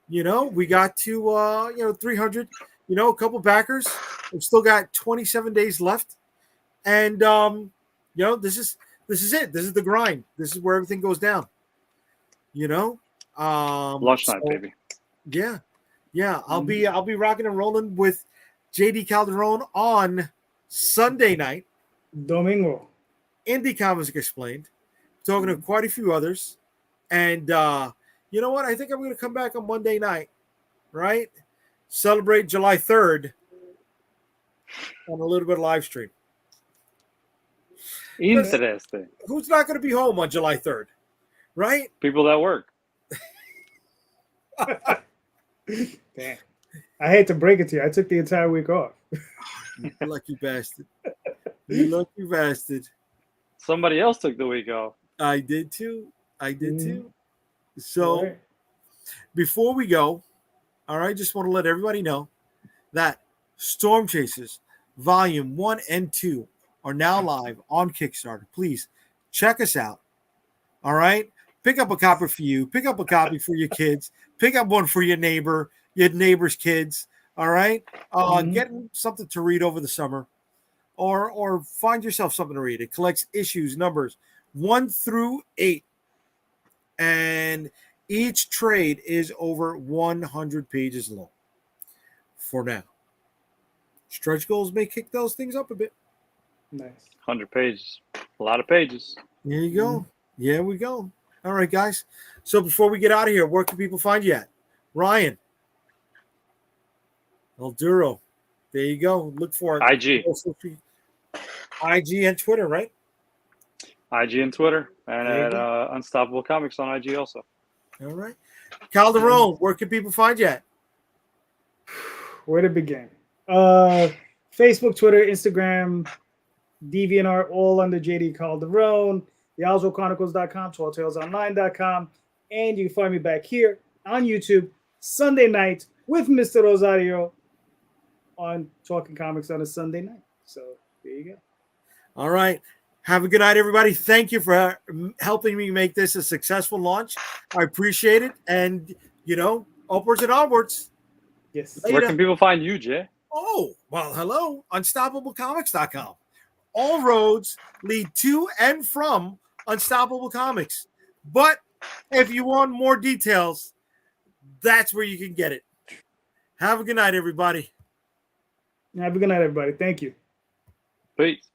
We got to 300. A couple backers. We've still got 27 days left, and this is it. This is the grind. This is where everything goes down. Lunchtime, baby. Yeah. I'll be rocking and rolling with JD Calderon on Sunday night. Domingo. Indie Comics Explained. Talking to quite a few others. And you know what? I think I'm going to come back on Monday night, right? Celebrate July 3rd on a little bit of live stream. Interesting. Who's not going to be home on July 3rd, right? People that work. Damn. I hate to break it to you. I took the entire week off. You lucky bastard. You lucky bastard. Somebody else took the week off. I did too. So before we go, all right, just want to let everybody know that Stormchasers Volume 1 and 2 are now live on Kickstarter. Please check us out. All right. Pick up a copy for you. Pick up a copy for your kids. Pick up one for your neighbor's kids. All right. Get something to read over the summer, or find yourself something to read. It collects issues, numbers 1 through 8, and each trade is over 100 pages long. For now, stretch goals may kick those things up a bit. Nice. 100 pages. A lot of pages. There you go. Yeah, we go. All right, guys. So before we get out of here, where can people find you at? Ryan. El Duro. There you go. Look for it. IG and Twitter, right? IG and Twitter. And at Unstoppable Comics on IG also. All right. Calderon, where can people find you at? Where to begin? Facebook, Twitter, Instagram, DeviantArt, all under JD Calderon. TheOswaldChronicles.com, TallTalesOnline.com, and you can find me back here on YouTube Sunday night with Mr. Rosario on Talking Comics on a Sunday night. So there you go. All right. Have a good night, everybody. Thank you for helping me make this a successful launch. I appreciate it. And, upwards and onwards. Yes. Where can people find you, Jay? Oh, well, hello. UnstoppableComics.com. All roads lead to and from Unstoppable Comics. But if you want more details, that's where you can get it. Have a good night, everybody. Have a good night, everybody. Thank you. Peace.